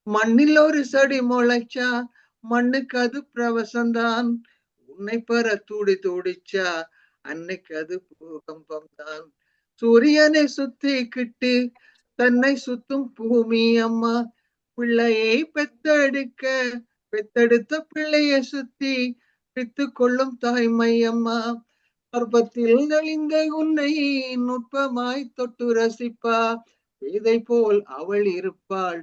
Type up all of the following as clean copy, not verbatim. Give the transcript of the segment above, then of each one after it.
மண்ணில் ஒரு செடி முளைச்சா மண்ணுக்கு அது பிரவசம்தான். உன்னை பெற துடிச்சா அன்னைக்கு அது பூகம்பம் தான். சூரியனை சுத்திக்கிட்டு தன்னை சுத்தும் பூமி அம்மா. பிள்ளையை பெத்தெடுத்த பிள்ளைய சுத்தி பித்து கொள்ளும் தாய்மை அம்மா. கர்ப்பத்தில் நலிந்த உன்னை நுட்பமாய் தொட்டு ரசிப்பா. இதை போல் அவள் இருப்பாள்,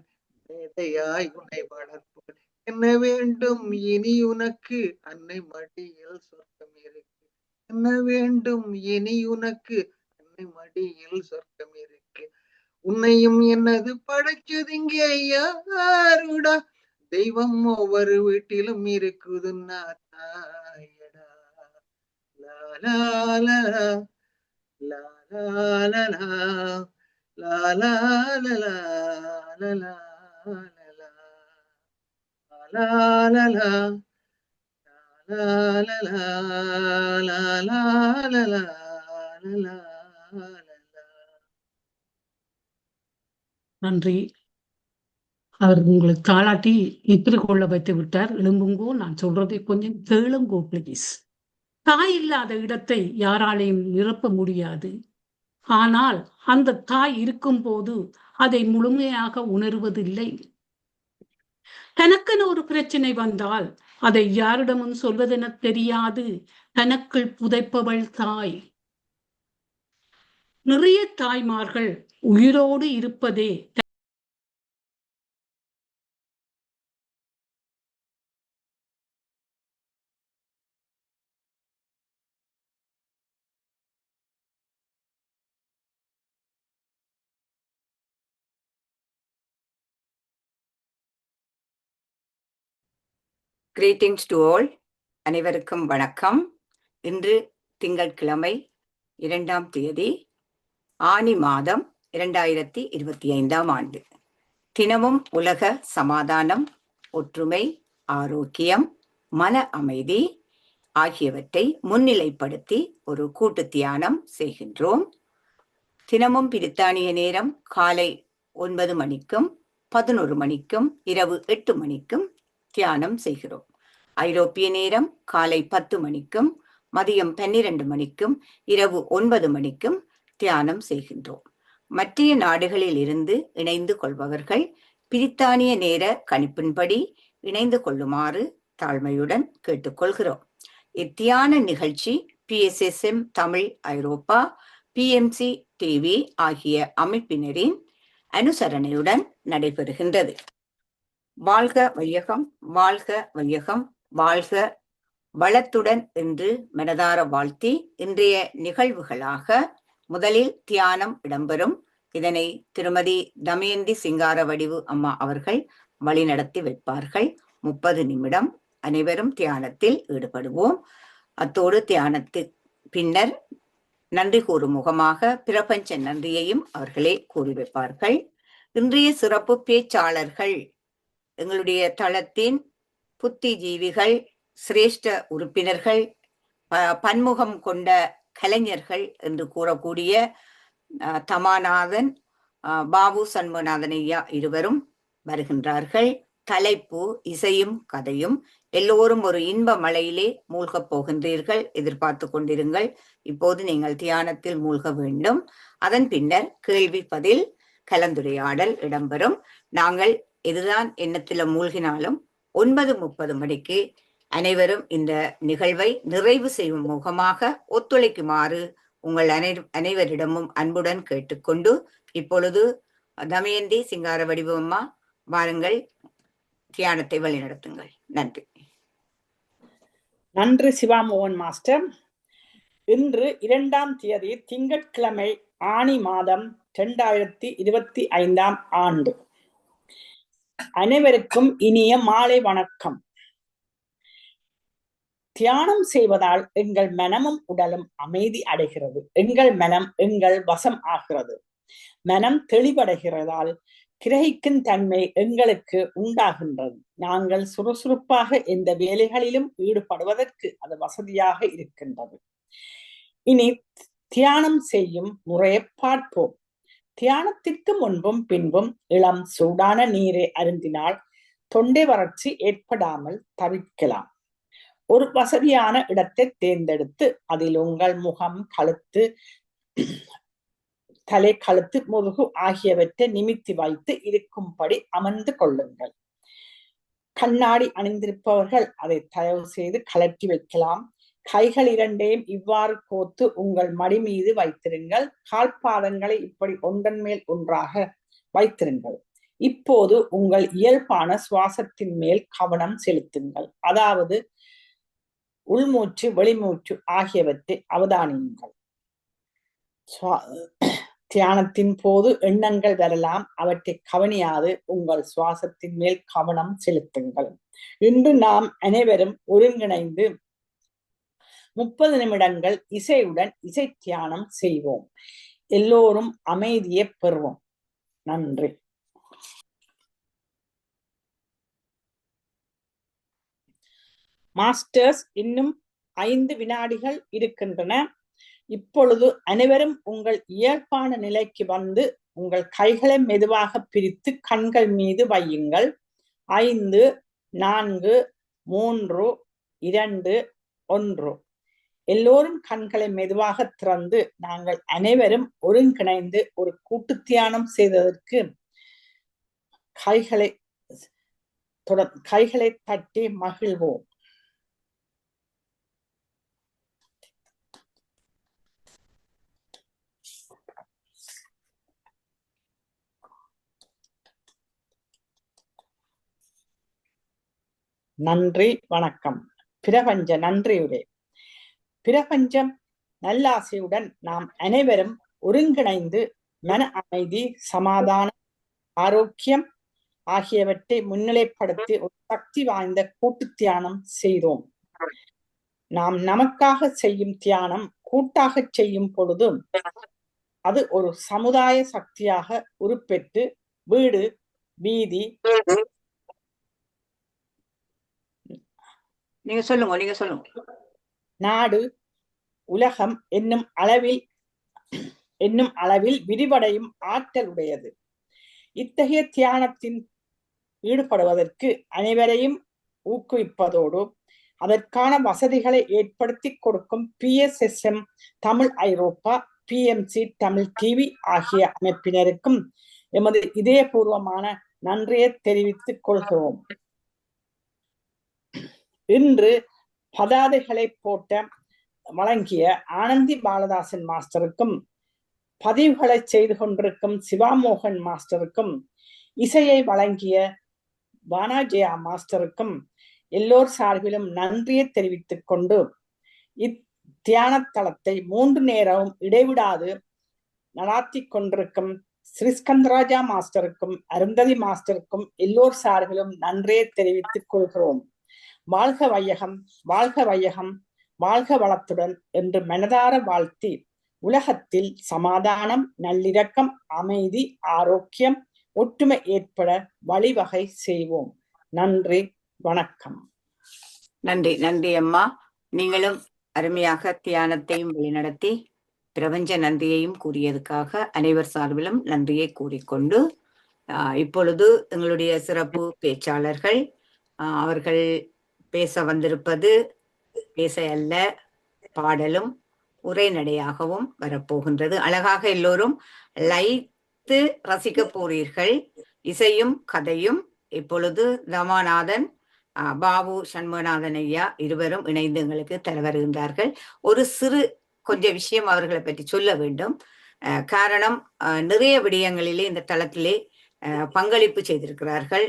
மேதையாய் உன்னை வளர்ப்பாள். என்ன வேண்டும் இனி உனக்கு, அன்னை மடியில் சொர்க்கம் இருக்கு. என்ன வேண்டும் இனி உனக்கு, அன்னை மடியில் சொர்க்கம் இருக்கு. உன்னையும் என்னது படைச்சது இங்கே யாருடா, தெய்வம் ஒவ்வொரு வீட்டிலும் இருக்குதுன்னா தாயடா. லா லா லா லா லா லா லா லா லா லா லா லா லா நன்றி. அவர் உங்களை தாளாட்டி நித்திர கொள்ள வைத்து விட்டார். எழும்புங்கோ, நான் சொல்றதை கொஞ்சம் கேளுங்கோ பிளீஸ். தாய் இல்லாத இடத்தை யாராலையும் நிரப்ப முடியாது. ஆனால் அந்த தாய் இருக்கும் போது அதை முழுமையாக உணர்வதில்லை. தனக்கென ஒரு பிரச்சனை வந்தால் அதை யாரிடமும் சொல்வதென தெரியாது. தனக்குள் புதைப்பவள் தாய். நிறைய தாய்மார்கள் உயிரோடு இருப்பதே Greetings to all. அனைவருக்கும் வணக்கம். இன்று திங்கட்கிழமை 2ஆம் தேதி ஆனி மாதம் 2025ஆம் ஆண்டு. தினமும் உலக சமாதானம், ஒற்றுமை, ஆரோக்கியம், மன அமைதி ஆகியவற்றை முன்னிலைப்படுத்தி ஒரு கூட்டு தியானம் செய்கின்றோம். தினமும் பிரித்தானிய நேரம் காலை 9 மணிக்கும் 11 மணிக்கும் இரவு 8 மணிக்கும் தியானம் செய்கிறோம். ஐரோப்பிய நேரம் காலை 10 மணிக்கும் மதியம் 12 மணிக்கும் இரவு 9 மணிக்கும் தியானம் செய்கின்றோம். மற்ற நாடுகளில் இருந்து இணைந்து கொள்பவர்கள் பிரித்தானிய நேர கணிப்பின்படி இணைந்து கொள்ளுமாறு தாழ்மையுடன் கேட்டுக்கொள்கிறோம். இத்தியான நிகழ்ச்சி PSSM தமிழ் ஐரோப்பா, PMC டிவி ஆகிய அமைப்பினரின் அனுசரணையுடன் நடைபெறுகின்றது. வாழ்க வையகம், வாழ்க வையகம், வாழ்க வளத்துடன் என்று மனதார வாழ்த்தி இன்றைய நிகழ்வுகளாக முதலில் தியானம் இடம்பெறும். இதனை திருமதி தமயந்தி சிங்காரவடிவு அம்மா அவர்கள் வழிநடத்தி வைப்பார்கள். 30 நிமிடம் அனைவரும் தியானத்தில் ஈடுபடுவோம். அத்தோடு தியானத்து பின்னர் நன்றி கூறும் முகமாக பிரபஞ்ச நன்றியையும் அவர்களே கூறி வைப்பார்கள். இன்றைய சிறப்பு பேச்சாளர்கள் எங்களுடைய தளத்தின் புத்திஜீவிகள், சிரேஷ்ட உறுப்பினர்கள், பன்முகம் கொண்ட கலைஞர்கள் என்று கூறக்கூடிய தமாநாதன், பாபு சண்முகநாதன் ஐயா இருவரும் வருகின்றார்கள். தலைப்பு இசையும் கதையும். எல்லோரும் ஒரு இன்ப மழையிலே மூழ்கப் போகின்றீர்கள், எதிர்பார்த்து கொண்டிருங்கள். இப்போது நீங்கள் தியானத்தில் மூழ்க வேண்டும். அதன் பின்னர் கேள்வி பதில் கலந்துரையாடல் இடம்பெறும். நாங்கள் இதுதான் எண்ணத்தில மூழ்கினாலும் 9:30 மணிக்கு அனைவரும் இந்த நிகழ்வை நிறைவு செய்யும் முகமாக ஒத்துழைக்குமாறு உங்கள் அனைவரிடமும் அன்புடன் கேட்டுக்கொண்டு இப்பொழுது தமயந்தி சிங்கார வடிவம்மா வாருங்கள், தியானத்தை வழிநடத்துங்கள். நன்றி. நன்றி சிவாமோகன் மாஸ்டர். இன்று 2ஆம் தேதி திங்கட்கிழமை ஆனி மாதம் 2025ஆம் ஆண்டு. அனைவருக்கும் இனிய மாலை வணக்கம். தியானம் செய்வதால் எங்கள் மனமும் உடலும் அமைதி அடைகிறது. எங்கள் மனம் எங்கள் வசம் ஆகிறது. மனம் தெளிவடைகிறதால் கிரகிக்கும் தன்மை எங்களுக்கு உண்டாகின்றது. நாங்கள் சுறுசுறுப்பாக எந்த வேலைகளிலும் ஈடுபடுவதற்கு அது வசதியாக இருக்கின்றது. இனி தியானம் செய்யும் முறையை பார்ப்போம். தியானத்திற்கு முன்பும் பின்பும் இளம் சூடான நீரை அருந்தினால் தொண்டை வறட்சி ஏற்படாமல் தவிர்க்கலாம். ஒரு வசதியான இடத்தை தேர்ந்தெடுத்து அதில் உங்கள் முகம், கழுத்து, தலை, கழுத்து, முதுகு ஆகியவற்றை நிமித்தி வைத்து இருக்கும்படி அமர்ந்து கொள்ளுங்கள். கண்ணாடி அணிந்திருப்பவர்கள் அதை தயவு செய்து கழற்றி வைக்கலாம். கைகள் இரண்டையும் இவ்வாறு கோத்து உங்கள் மடி மீது வைத்திருங்கள். கால்பாதங்களை இப்படி ஒன்றன் மேல் ஒன்றாக வைத்திருங்கள். இப்போது உங்கள் இயல்பான சுவாசத்தின் மேல் கவனம் செலுத்துங்கள். அதாவது உள்மூச்சு, வெளிமூச்சு ஆகியவற்றை அவதானியுங்கள். தியானத்தின் போது எண்ணங்கள் வரலாம், அவற்றை கவனியாது உங்கள் சுவாசத்தின் மேல் கவனம் செலுத்துங்கள். இன்று நாம் அனைவரும் ஒருங்கிணைந்து 30 நிமிடங்கள் இசையுடன் இசை தியானம் செய்வோம். எல்லோரும் அமைதியை பெறுவோம். நன்றி. மாஸ்டர்ஸ், இன்னும் 5 வினாடிகள் இருக்கின்றன. இப்பொழுது அனைவரும் உங்கள் இயல்பான நிலைக்கு வந்து உங்கள் கைகளை மெதுவாக பிரித்து கண்கள் மீது வையுங்கள். 5, 4, 3, 2, 1. எல்லோரும் கண்களை மெதுவாக திறந்து நாங்கள் அனைவரும் ஒருங்கிணைந்து ஒரு கூட்டு தியானம் செய்ததற்கு கைகளை தட்டி மகிழ்வோம். நன்றி, வணக்கம். பிரபஞ்ச நன்றியுரை. பிரபஞ்சம் நல்லாசையுடன் நாம் அனைவரும் ஒருங்கிணைந்து மன அமைதி, சமாதானம், ஆரோக்கியம் ஆகியவற்றை முன்னிலைப்படுத்தி ஒரு சக்தி வாய்ந்த கூட்டு தியானம் செய்தோம். நாம் நமக்காக செய்யும் தியானம் கூட்டாக செய்யும் பொழுது அது ஒரு சமுதாய சக்தியாக உருப்பெற்று வீடு, வீதி, நீங்க சொல்லுங்க. நாடு, உலகம் என்னும் அளவில் விரிவடையும் ஆற்றல் உடையது. இத்தகைய தியானத்தின் ஈடுபடுவதற்கு அனைவரையும் ஊக்குவிப்பதோடு அதற்கான வசதிகளை ஏற்படுத்தி கொடுக்கும் PSSM தமிழ் ஐரோப்பா, PMC தமிழ் டிவி ஆகிய அமைப்பினருக்கும் எமது இதயபூர்வமான நன்றியை தெரிவித்துக் கொள்கிறோம். இன்று பதாதைகளை வழங்கிய ஆனந்தி பாலதாசன் மாஸ்டருக்கும், பதிவுகளை செய்து கொண்டிருக்கும் சிவாமோகன் மாஸ்டருக்கும், இசையை வழங்கிய வானாஜயா மாஸ்டருக்கும் எல்லோர் சார்பிலும் நன்றியை தெரிவித்துக் கொண்டு இத்தியான தளத்தை 3 நேரமும் இடைவிடாது நடாத்தி கொண்டிருக்கும் ஸ்ரீஸ்கந்தராஜா மாஸ்டருக்கும், அருந்ததி மாஸ்டருக்கும் எல்லோர் சார்பிலும் நன்றியை தெரிவித்துக் கொள்கிறோம். வாழ்க வையகம், வாழ்க வையகம், வாழ்க வளத்துடன் என்று மனதார வாழ்த்தி உலகத்தில் சமாதானம், நல்லிரக்கம், அமைதி, ஆரோக்கியம், ஒற்றுமை ஏற்பட வழிவகை செய்வோம். நன்றி, வணக்கம். நன்றி அம்மா. நீங்களும் அருமையாக தியானத்தையும் வழிநடத்தி பிரபஞ்ச நன்றியையும் கூறியதுக்காக அனைவர் சார்பிலும் நன்றியை கூறிக்கொண்டு இப்பொழுது எங்களுடைய சிறப்பு பேச்சாளர்கள் அவர்கள் பேச வந்திருப்பது பேச அல்ல, பாடலும் உரைநடையாகவும் வரப்போகின்றது. அழகாக எல்லோரும் லைத்து ரசிக்க போறீர்கள். இசையும் கதையும் இப்பொழுது ரமாநாதன், பாபு சண்முகநாதன் ஐயா இருவரும் இணைந்து எங்களுக்கு தர வருகின்றார்கள். ஒரு கொஞ்ச விஷயம் அவர்களை பற்றி சொல்ல வேண்டும். காரணம், நிறைய விடயங்களிலே இந்த தளத்திலே பங்களிப்பு செய்திருக்கிறார்கள்.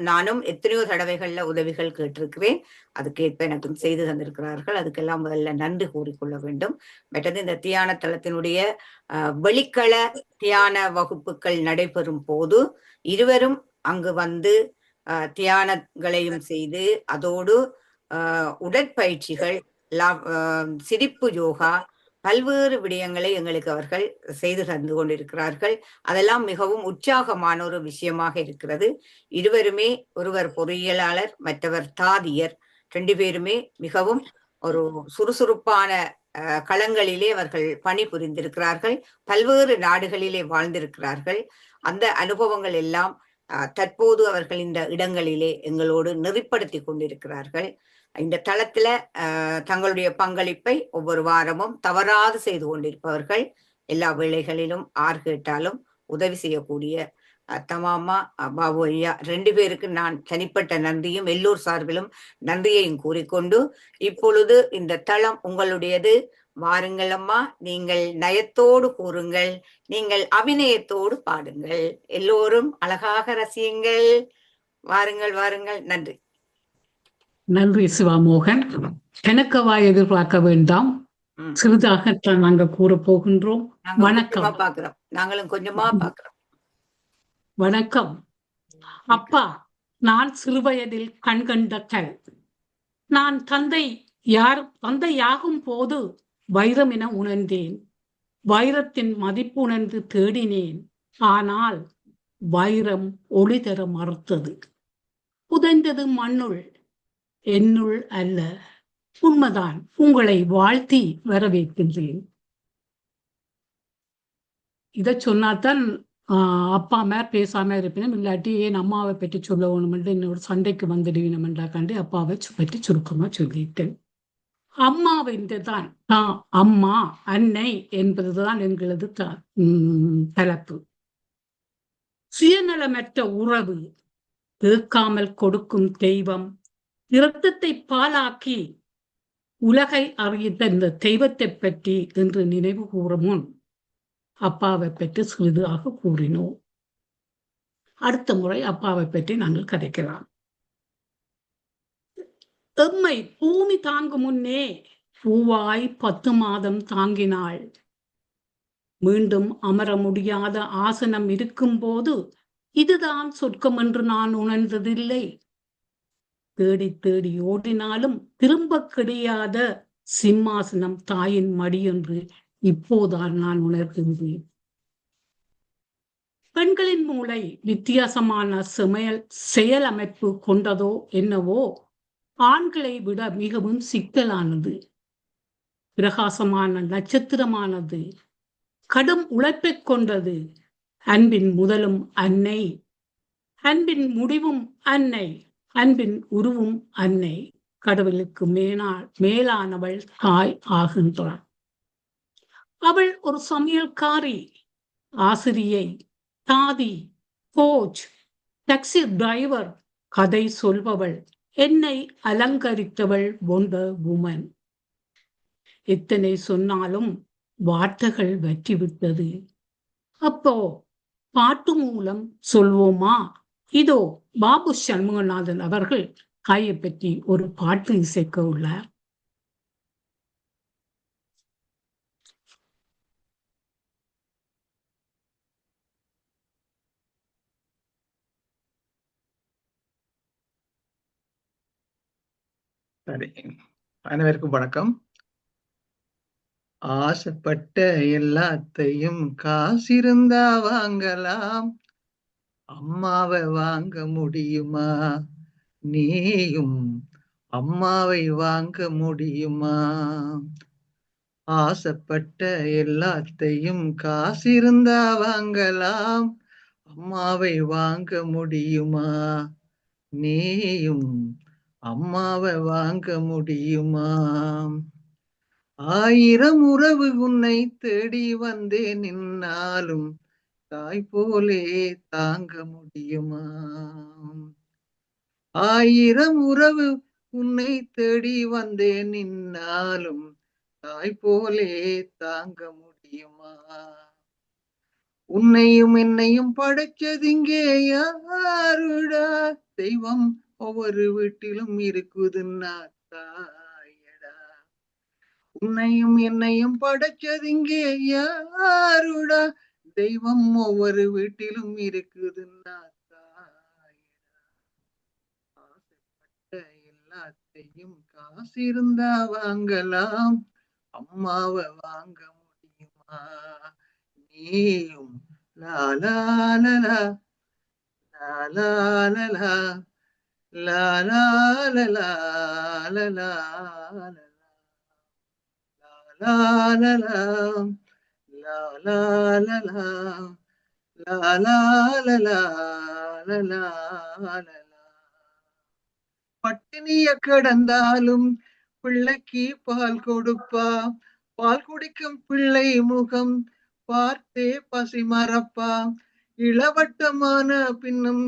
நானும் எத்தனையோ தடவைகள்ல உதவிகள் கேட்டிருக்கிறேன். அதுக்கேற்ப எனக்கும் செய்து தந்திருக்கிறார்கள். அதுக்கெல்லாம் முதல்ல நன்றி கூறிக்கொள்ள வேண்டும். மற்றது இந்த தியான தளத்தினுடைய வெளிக்கள தியான வகுப்புகள் நடைபெறும் போது இருவரும் அங்கு வந்து தியானங்களையும் செய்து அதோடு உடற்பயிற்சிகள், சிரிப்பு யோகா, பல்வேறு விடயங்களை எங்களுக்கு அவர்கள் செய்து தந்து கொண்டிருக்கிறார்கள். அதெல்லாம் மிகவும் உற்சாகமான ஒரு விஷயமாக இருக்கிறது. இருவருமே, ஒருவர் பொறியியலாளர், மற்றவர் தாதியர், 2 பேருமே மிகவும் ஒரு சுறுசுறுப்பான களங்களிலே அவர்கள் பணிபுரிந்திருக்கிறார்கள், பல்வேறு நாடுகளிலே வாழ்ந்திருக்கிறார்கள். அந்த அனுபவங்கள் எல்லாம் தற்போது அவர்கள் இந்த இடங்களிலே எங்களோடு நெறிப்படுத்தி கொண்டிருக்கிறார்கள். இந்த தளத்துல தங்களுடைய பங்களிப்பை ஒவ்வொரு வாரமும் தவறாது செய்து கொண்டிருப்பவர்கள், எல்லா வேளைகளிலும் ஆர் கேட்டாலும் உதவி செய்யக்கூடிய தமாமா பாபு ஐயா 2 பேருக்கு நான் தனிப்பட்ட நன்றியும் எல்லோர் சார்பிலும் நன்றியையும் கூறிக்கொண்டு, இப்பொழுது இந்த தளம் உங்களுடையது. வாருங்கள் அம்மா, நீங்கள் நயத்தோடு கூறுங்கள், நீங்கள் அபிநயத்தோடு பாடுங்கள், எல்லோரும் அழகாக ரசியுங்கள். வாருங்கள் வாருங்கள். நன்றி. நன்றி சிவாமோகன். கணக்கவா எதிர்பார்க்க வேண்டாம், சிறிதாகத்தான் நாங்கள் கூற போகின்றோம். வணக்கம். பாக்குறோம், நாங்களும் கொஞ்சமா பாக்குறோம். வணக்கம் அப்பா. நான் சிறுவயதில் கண்கண்ட கல். நான் தந்தையாகும் போது வைரம் என உணர்ந்தேன். வைரத்தின் மதிப்பு உணர்ந்து தேடினேன். ஆனால் வைரம் ஒளி தர மறுத்தது. புதைந்தது மண்ணுள், என்னுள் அல்ல. உண்மைதான். உங்களை வாழ்த்தி வரவேற்கின்றேன். இதை சொன்னாதான் அப்பா மேல பேசாம இருப்பினும், இல்லாட்டி ஏன் அம்மாவை பற்றி சொல்ல வேணுமென்று என்னோட சண்டைக்கு வந்துடுவினமென்றா கண்டு அப்பாவை பற்றி சுருக்கமா சொல்லிட்டேன். அம்மாவென்றுதான் அம்மா அன்னை என்பதுதான் எங்களது தலைப்பு. சுயநலமற்ற உறவு, கேட்காமல் கொடுக்கும் தெய்வம், இரத்தத்தை பாலாக்கி உலகை அறிந்த இந்த தெய்வத்தை பற்றி என்று நினைவு கூற முன் அப்பாவை பற்றி சிறிதாக கூறினோம். அடுத்த முறை அப்பாவை பற்றி நாங்கள் கதைக்கலாம். எம்மை பூமி தாங்கும் முன்னே பூவாய் 10 மாதம் தாங்கினாள். மீண்டும் அமர முடியாத ஆசனம் இருக்கும் போது இதுதான் சொர்க்கம் என்று நான் உணர்ந்ததில்லை. தேடி தேடி ஓடினாலும் திரும்ப கிடையாத சிம்மாசனம் தாயின் மடி என்று இப்போதான் நான் உணர்கின்றேன். பெண்களின் மூளை வித்தியாசமான செயல் அமைப்பு கொண்டதோ என்னவோ, ஆண்களை விட மிகவும் சிக்கலானது, பிரகாசமான நட்சத்திரமானது, கடும் உழைப்பை கொண்டது. அன்பின் முதலும் அன்னை, அன்பின் முடிவும் அன்னை, அன்பின் உருவும் அன்னை. கடவுளுக்கு மேலானவள் தாய் ஆகின்றாள். அவள் ஒரு சமையல்காரி, ஆசிரியை, தாதி, கோச், டாக்ஸி டிரைவர், கதை சொல்பவள், என்னை அலங்கரித்தவள், ஒண்டர் வுமன். எத்தனை சொன்னாலும் வார்த்தைகள் வற்றிவிட்டது. அப்போ பாட்டு மூலம் சொல்வோமா? இதோ பாபு சண்முகநாதன் அவர்கள் தாயை பற்றி ஒரு பாட்டு இசைக்க உள்ளார். சரி, அனைவருக்கும் வணக்கம். ஆசைப்பட்ட எல்லாத்தையும் காசிருந்தா வாங்கலாம், அம்மாவை வாங்க முடியுமா? நீயும் அம்மாவை வாங்க முடியுமா? ஆசைப்பட்ட எல்லாத்தையும் காசிருந்தா வாங்கலாம், அம்மாவை வாங்க முடியுமா? நீயும் அம்மாவை வாங்க முடியுமா? 1000 உறவு உன்னை தேடி வந்தே நின்னாலும் தாய் போலே தாங்க முடியுமா? 1000 உறவு உன்னை தேடி வந்தே நின்னாலும் தாய் போலே தாங்க முடியுமா? உன்னையும் என்னையும் படைச்சதிங்கே யாருடா? தெய்வம் ஒவ்வொரு வீட்டிலும் இருக்குதுன்னா தாயடா. உன்னையும் என்னையும் படைச்சதிங்கே யாருடா? தெய்வம் ஒவ்வொரு வீட்டிலும் இருக்குதுன்னா தாயடா. ஆசைப்பட்ட எல்லாத்தையும் காசு இருந்தா வாங்கலாம், அம்மாவை வாங்க முடியுமா? நீயும் லாலா லலா லாலா லலா லாலா லலா லலா லா லா லா லா லா லா லா லா லா லா லா லா லா லா. பட்டினிய கிடந்தாலும் பிள்ளைக்கு பால் கொடுப்பா, பால் குடிக்கும் பிள்ளை முகம் பார்த்தே பசி மறப்பா, இளவட்டமான பின்னும்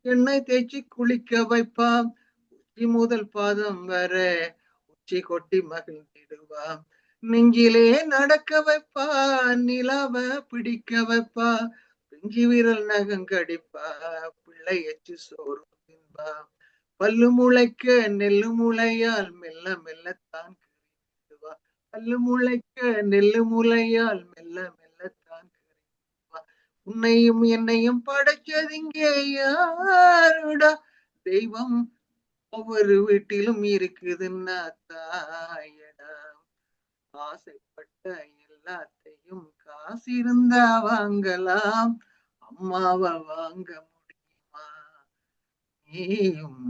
எண்ணெய் தேய்ச்சி குளிக்க வைப்பா, உச்சி முதல் பாதம் வர உச்சி கொட்டி மகிழ்ந்திடுவா, நெஞ்சிலே நடக்க வைப்பா, நிலவ பிடிக்க வைப்பா, பிஞ்சு விரல் நகங்கடிப்பா, பிள்ளை எச்சு சோறு தின்பா, பல்லு முளைக்க நெல்லு முளையால் மெல்ல மெல்லத்தான் கறிவா, பல்லு முளைக்க நெல்லு முளையால் மெல்ல மெல்லத்தான் கறிவா, உன்னையும் என்னையும் படைச்சதிங்கே யாருடா, தெய்வம் ஒவ்வொரு வீட்டிலும் இருக்குதுன்னா தாயடா, ஆசைப்பட்ட எல்லாத்தையும் காசு இருந்தா வாங்கலாம், அம்மாவை வாங்க முடியுமா, நீயும்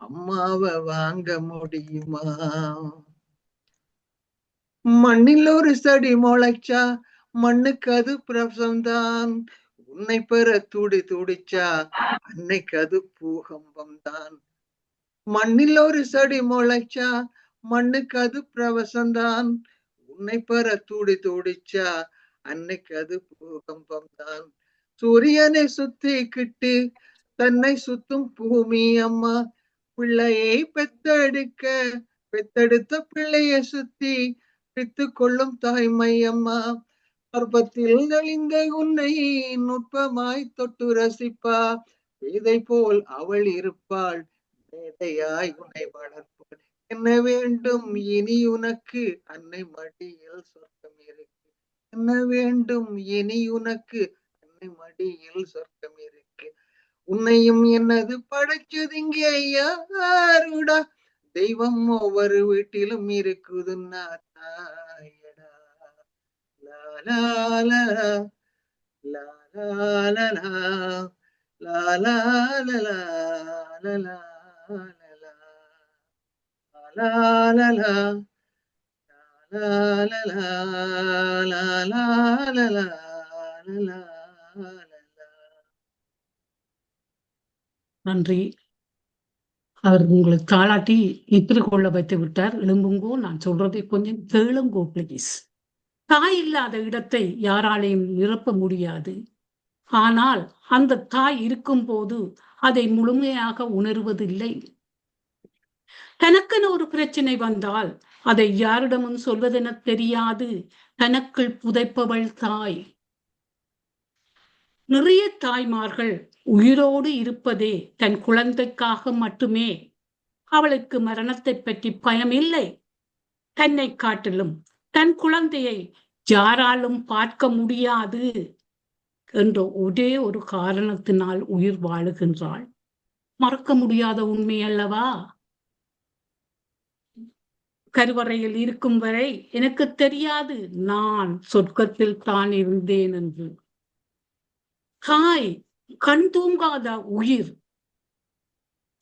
அம்மாவை வாங்க முடியுமா. மண்ணில் ஒரு செடி முளைச்சா மண்ணுக்கு அது பிரசம்தான், உன்னை பெற துடி துடிச்சா அன்னைக்கு அது பூகம்பம் தான். மண்ணில் ஒரு செடி முளைச்சா மண்ணுக்கு அது பிரவசம்தான், உன்னை பெற துடி துடிச்சா அன்னைக்கு அது பூகம்பம் தான். சூரியனை சுத்திக்கிட்டு தன்னை சுத்தும் பூமி அம்மா, பிள்ளையை பெத்தெடுத்த பிள்ளைய சுத்தி பித்து கொள்ளும் தாய்மை அம்மா, கர்ப்பத்தில் நெளிந்த உன்னை நுட்பமாய் தொட்டு ரசிப்பா, இதை போல் அவள் இருப்பாள், மேதையாய் உன்னை வளர்ப்பாள், என்ன வேண்டும் இனி உனக்கு அன்னை மடியில் சொர்க்கம் இருக்கு, என்ன வேண்டும் இனி உனக்கு அன்னை மடியில் சொர்க்கம் இருக்கு, உன்னையும் என்னது படைச்சதிங்கே யாருடா, தெய்வம் ஒவ்வொரு வீட்டிலும் இருக்குதுன்னா தாயடா, லா லா லா லா லா லா லா லா லா லா லா லா லா லா நன்றி. அவர் உங்களை தாளாட்டி நித்திரை கொள்ள வைத்து விட்டார். எழும்புங்கோ, நான் சொல்றதை கொஞ்சம் கேளுங்கோ பிளீஸ். தாய் இல்லாத இடத்தை யாராலையும் நிரப்ப முடியாது. ஆனால் அந்த தாய் இருக்கும்போது அதை முழுமையாக உணர்வதில்லை. தனக்கென ஒரு பிரச்சனை வந்தால் அதை யாரிடமும் சொல்வதென தெரியாது. தனக்குள் புதைப்பவள் தாய். நிறைய தாய்மார்கள் உயிரோடு இருப்பதே தன் குழந்தைக்காக மட்டுமே. அவளுக்கு மரணத்தை பற்றி பயம் இல்லை. தன்னை காட்டிலும் தன் குழந்தையை யாராலும் பார்க்க முடியாது என்ற ஒரே ஒரு காரணத்தினால் உயிர் வாழுகின்றாள். மறக்க முடியாத உண்மை அல்லவா? கருவறையில் இருக்கும் வரை எனக்கு தெரியாது நான் சொர்க்கத்தில் தான் இருந்தேன் என்று. தாய் கண் தூங்காத உயிர்,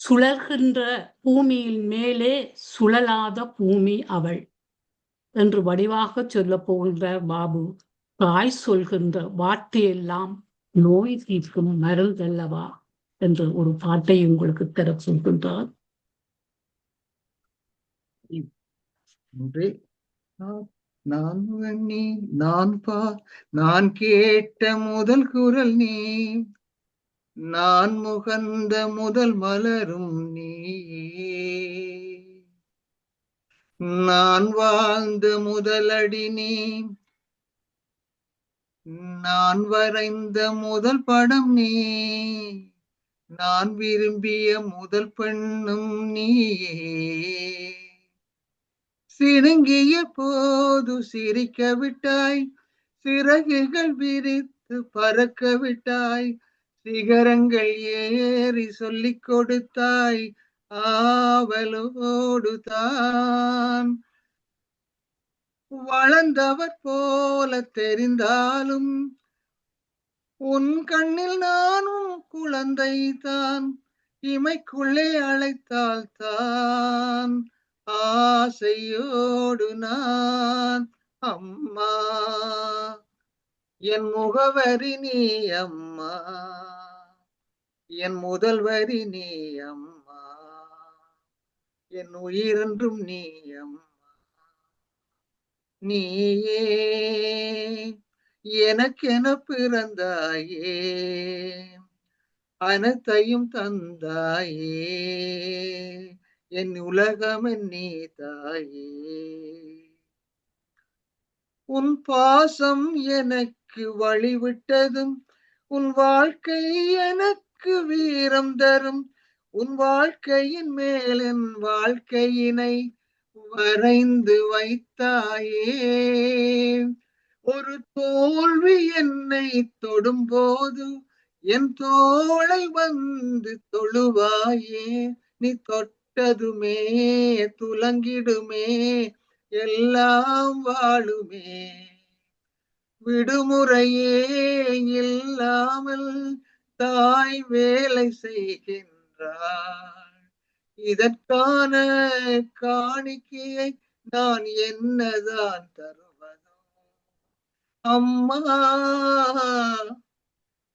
சுழல்கின்ற பூமியில் மேலே சுழலாத பூமி அவள் என்று வடிவாக சொல்ல போகின்றார் பாபு. தாய் சொல்கின்ற வார்த்தையெல்லாம் நோய் தீர்க்கும் மருந்தல்லவா என்று ஒரு பாட்டை உங்களுக்கு தர சொல்கின்றார். நான் நீ நான் கேட்ட முதல் குரல் நீ, நான் முகந்த முதல் மலரும் நீ, நான் வாழ்ந்த முதலடி நீ, நான் வரைந்த முதல் படம் நீ, நான் விரும்பிய முதல் பெண்ணும் நீயே, சிணுங்கிய போது சிரிக்க விட்டாய், சிறகுகள் விரித்து பறக்க விட்டாய், சிகரங்கள் ஏறி சொல்லிக் கொடுத்தாய், ஆவலோடு தான் வளர்ந்தவர் போல தெரிந்தாலும் உன் கண்ணில் நானும் குழந்தை தான், இமைக்குள்ளே அழைத்தால் தான் ஆசையோடு நான் அம்மா என் முகவரி நீ அம்மா, என் முதல் வரி நீ அம்மா, என் உயிரென்றும் நீ அம்மா. நீயே எனக்கென பிறந்தாயே, அனைத்தையும் தந்தாயே, என் உலகம் நீ தாயே. உன் பாசம் எனக்கு வழிவிட்டதும், உன் வாழ்க்கை எனக்கு வீரம் தரும். உன் வாழ்க்கையின் மேல் என் வாழ்க்கையினை வரைந்து வைத்தாயே. ஒரு தோல்வி என்னை தொடும்போது என் தோளை வந்து தொழுவாயே. நீ தொட்டதுமே துலங்கிடுமே, எல்லாம் வாழுமே. விடுமுறையே இல்லாமல் தாய் வேலை செய்கின்றாள். இதற்கான காணிக்கையை நான் என்னதான் தருவதோ? அம்மா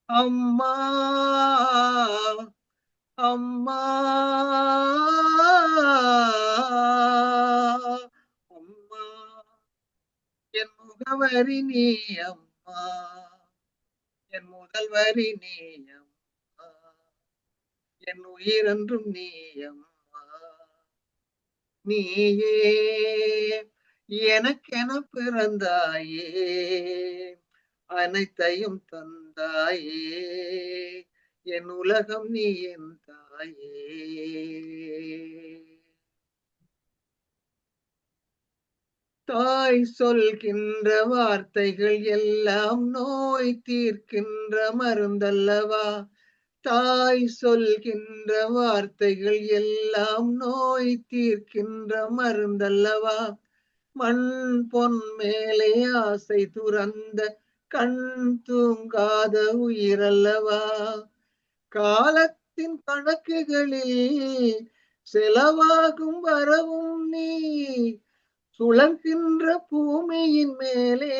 அம்மா அம்மா அம்மா, என் முகவரி நீ அம்மா, என் முதல் வரி நீ அம்மா, என் உயிரென்றும் நீ அம்மா. நீயே எனக்கென பிறந்தாயே, அனைத்தையும் தந்தாயே, என் உலகம் நீ என் தாயே. தாய் சொல்கின்ற வார்த்தைகள் எல்லாம் நோய் தீர்க்கின்ற மருந்தல்லவா? தாய் சொல்கின்ற வார்த்தைகள் எல்லாம் நோய் தீர்க்கின்ற மருந்தல்லவா? மண் பொன் மேலே ஆசை துறந்த கண் தூங்காத உயிரல்லவா? காலத்தின் கணக்குகளில் செலவாகும் வரவும் நீ, சுழல்கின்ற பூமியின் மேலே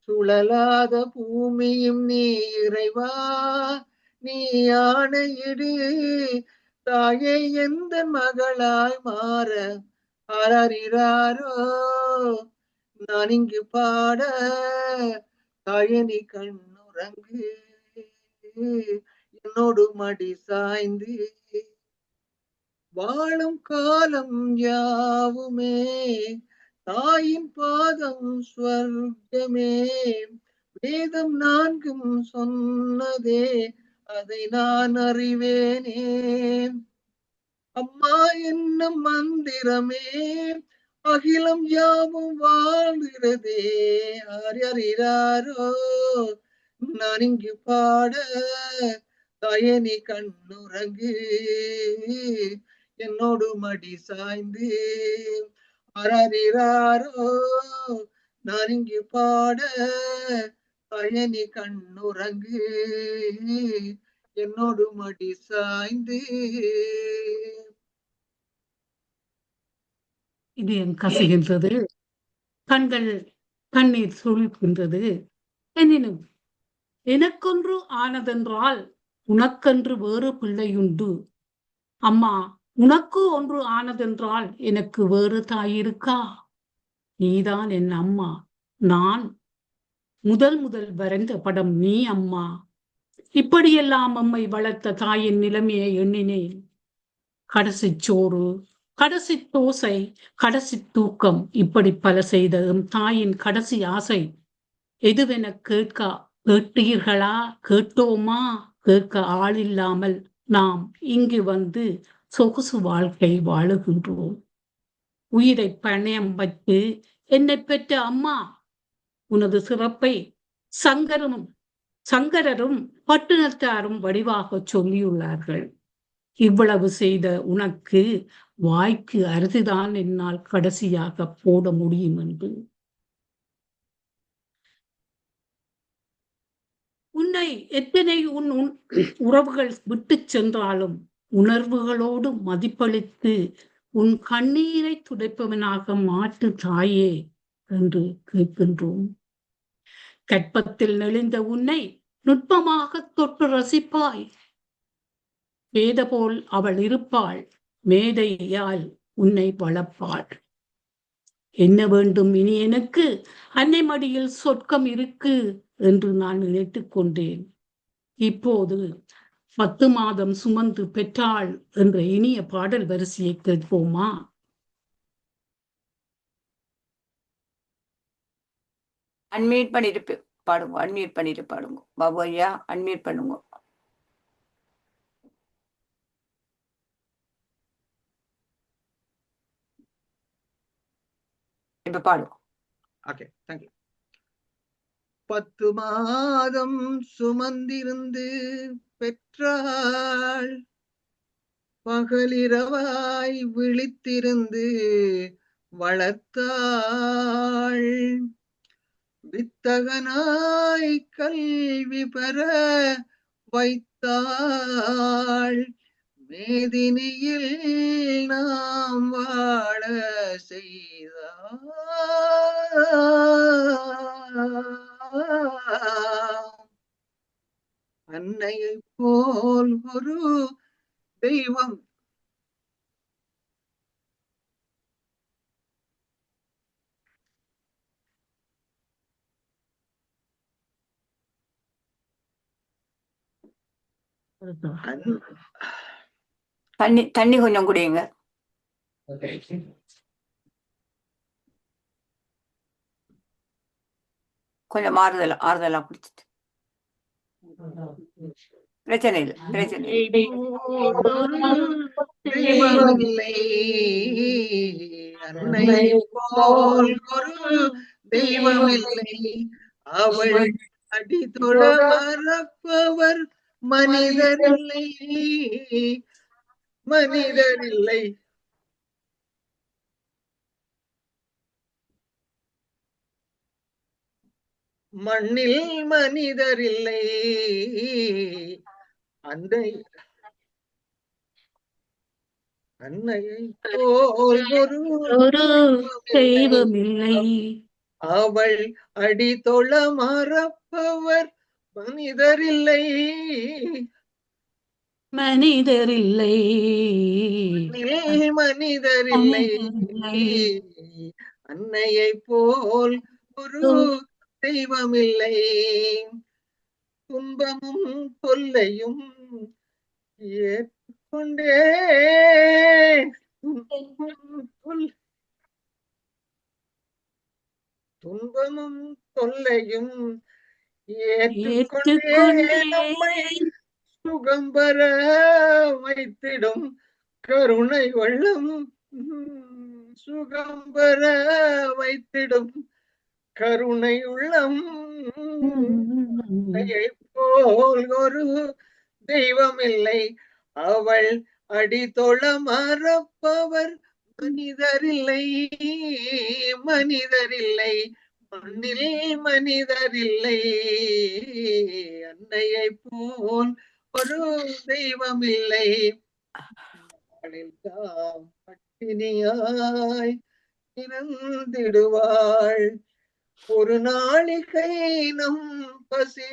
சுழலாத பூமியும் நீ இறைவா. நீ ஆணையிடு தாயே எந்த மகளாய் மாற. ஆராரிராரோ நான் இங்கு பாட, தாயே நீ கண்ணுறங்கு, என்னோடு மடி சாய்ந்து. வாழும் காலம் யாவுமே தாயின் பாதம் ஸ்வர்க்கமே. வேதம் நான்கும் சொன்னதே அதை நான் அறிவேனே. அம்மா என்னும் மந்திரமே அகிலம் யாவும் வாழ்கிறதே. ஆரியாரோ நான் இங்கு பாட, தாயே நீ கண்ணுறங்கு, என்னோடு மடி சாய்ந்து. ஆராரிராரோ நான் இங்கு பாட, தாயே நீ கண்ணுறங்கு, என்னோடு மடி சாய்ந்து. இதயம் கசிகின்றது, கண்கள் கண்ணீர் சுழிக்கின்றது. எனினும் எனக்கொன்று ஆனதென்றால் உனக்கென்று வேறு பிள்ளையுண்டு. அம்மா, உனக்கு ஒன்று ஆனதென்றால் எனக்கு வேறு தாயிருக்கா? நீதான் என் அம்மா. நான் முதல் வரைந்த படம் நீ அம்மா. இப்படியெல்லாம் அம்மை வளர்த்த தாயின் நிலைமையை எண்ணினேன். கடைசி சோறு, கடைசி தோசை, கடைசி தூக்கம், இப்படி பல செய்த எம் தாயின் கடைசி ஆசை எதுவென கேட்டீர்களா? கேட்டோமா? கேட்க ஆள் இல்லாமல் நாம் இங்கு வந்து சொகுசு வாழ்க்கை வாழுகின்றோம். உயிரை பணயம் வைத்து என்னை பெற்ற அம்மா, உனது சிறப்பை சங்கரரும் பட்டினத்தாரும் வடிவாக சொல்லியுள்ளார்கள். இவ்வளவு செய்த உனக்கு வாய்க்கு அரிசிதான் என்னால் கடைசியாக போட முடியும் என்று. உன்னை எத்தனை உன் உறவுகள் விட்டு சென்றாலும் உணர்வுகளோடு மதிப்பளித்து உன் கண்ணீரை துடைப்பவனாக மாற்று தாயே. என்று கேட்கின்றோம். கற்பத்தில் நெளிந்த உன்னை நுட்பமாக தொட்டு ரசிப்பாய். வேத போல் அவள் இருப்பாள், மேதையால் உன்னை வளர்ப்பாள். என்ன வேண்டும் இனி எனக்கு, அன்னை மடியில் சொர்க்கம் இருக்கு என்று நான் நினைத்துக் கொண்டேன். இப்போது 10 மாதம் சுமந்து பெற்றாள் என்ற இனிய பாடல் வரிசையை கேட்போமா? அன்மியூட் பண்ணிட்டு பாடுங்க, அன்மியூட் பண்ணிட்டு பாடுங்க பாபு ஐயா, அன்மியூட் பண்ணுங்க. இப்ப பாடுங்க. Okay, thank you. 10 மாதம் சுமந்திருந்து பெற்றாள், பகலிரவாய் விழித்திருந்து வளர்த்தாள், வித்தகனாய் கல்வி பெற வைத்தாள், மேதினியில் நாம் வாழ செய்தாள். அன்னையை போல் ஒரு தெய்வம் தண்ணி கொஞ்சம் குடியுங்க. கொஞ்சம் ஆறுதலா குடிச்சிட்டு. பிரச்சனை இல்லை, பிரச்சனை இல்லை. அன்னை போல் ஒரு தெய்வமில்லை, அவள் அடிதொட மறப்பவர் மனிதரில்லை, மனிதரில்லை. மண்ணில் மனிதரில்லை, அன்னையை போல் ஒரு தெய்வமில்லை, அவள் அடிதொழ மறப்பவர் மனிதரில்லை, மனிதரில்லை, மனிதரில்லை. அன்னையை போல் ஒரு தெய்வமில்லை, துன்பமும் தொல்லையும் ஏற்றுக்கொண்டே, துன்பமும் தொல்லையும் ஏற்றுக்கொண்டே நம்மை சுகம் பெற வைத்திடும் கருணை வெள்ளம், சுகம் பெற வைத்திடும் கருணை உள்ளம். போல் ஒரு தெய்வமில்லை, அவள் அடிதொழ மறப்பவர் மனிதரில்லை, மனிதரில்லை, மண்ணில் மனிதரில்லை. அன்னையை போல் ஒரு தெய்வமில்லை, பட்டினியாய் இறந்திடுவாள், ஒரு நாளிகை நம் பசி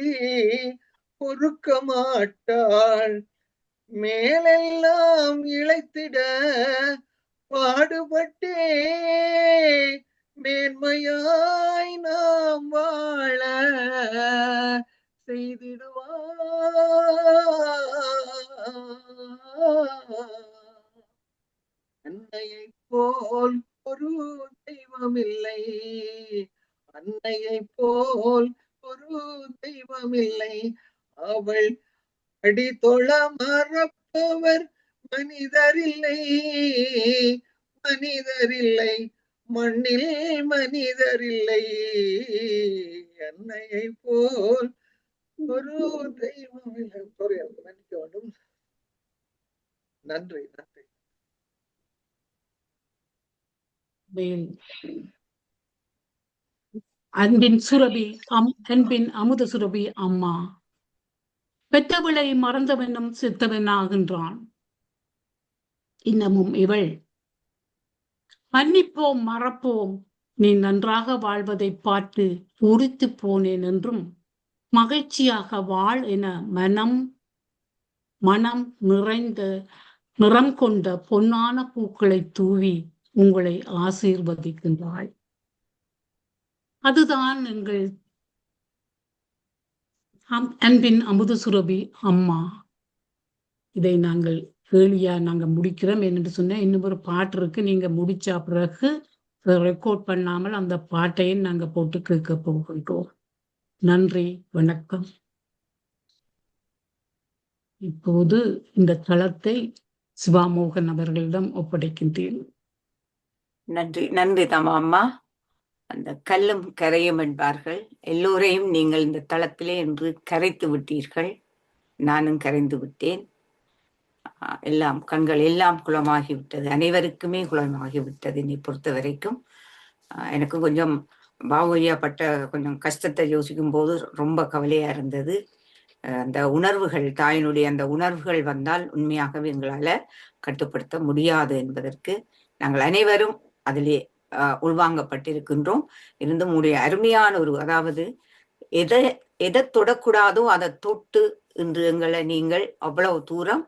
பொறுக்க மாட்டாள், மேலெல்லாம் இழைத்திட பாடுபட்டே மேன்மையாய் நாம் வாழ செய்திடுவாள். அன்னையை போல் ஒரு தெய்வமில்லை, அன்னையை போல் ஒரு தெய்வமில்லை, அவள் அடிதொழ மறப்பவர் மனிதரில்லை, மனிதரில்லை, மண்ணில் மனிதரில்லை. அன்னையை போல் ஒரு தெய்வமில்லை. மன்னிக்க வேண்டும். நன்றி, நன்றி. அன்பின் சுரபி, அன்பின் அமுத சுரபி அம்மா. பெற்றவளை மறந்தவனும் செத்தவன் ஆகின்றான். இன்னமும் இவள் மன்னிப்போம் மறப்போம் நீ நன்றாக வாழ்வதை பார்த்து பூரித்து போனேன் என்றும் மகிழ்ச்சியாக வாழ் என மனம் நிறைந்த நிறம் கொண்ட பொன்னான பூக்களை தூவி உங்களை ஆசீர்வதிக்கின்றாள். அதுதான் எங்கள் அன்பின் அமுத சுரபி அம்மா. இதை நாங்கள் கேலியா நாங்க முடிக்கிறோம். என்று சொன்ன இன்னும் ஒரு பாட்டு இருக்கு, நீங்க முடிச்ச பிறகு ரெக்கார்ட் பண்ணாமல் அந்த பாட்டையும் நாங்க போட்டு கேட்க போகின்றோம். நன்றி, வணக்கம். இப்போது இந்த தளத்தை சிவாமோகன் அவர்களிடம் ஒப்படைக்கின்றேன். நன்றி, நன்றி தம்மா அம்மா. அந்த கல்லும் கரையும் என்பார்கள், எல்லோரையும் நீங்கள் இந்த தளத்திலே என்று கரைத்து விட்டீர்கள். நானும் கரைந்து விட்டேன். எல்லாம் கண்கள் எல்லாம் குளமாகிவிட்டது, அனைவருக்குமே குளமாகிவிட்டது. என்னை பொறுத்த வரைக்கும் எனக்கு கொஞ்சம் பாபுயா பட்ட கொஞ்சம் கஷ்டத்தை யோசிக்கும் போது ரொம்ப கவலையா இருந்தது. அந்த உணர்வுகள், தாயினுடைய அந்த உணர்வுகள் வந்தால் உண்மையாகவே எங்களால கட்டுப்படுத்த முடியாது என்பதற்கு நாங்கள் அனைவரும் அதிலே உள்வாங்கப்பட்டிருக்கின்றோம். இருந்தும் உடைய அருமையான ஒரு, அதாவது எதை தொடக்கூடாதோ அதை தொட்டு இன்று எங்களை நீங்கள் அவ்வளவு தூரம்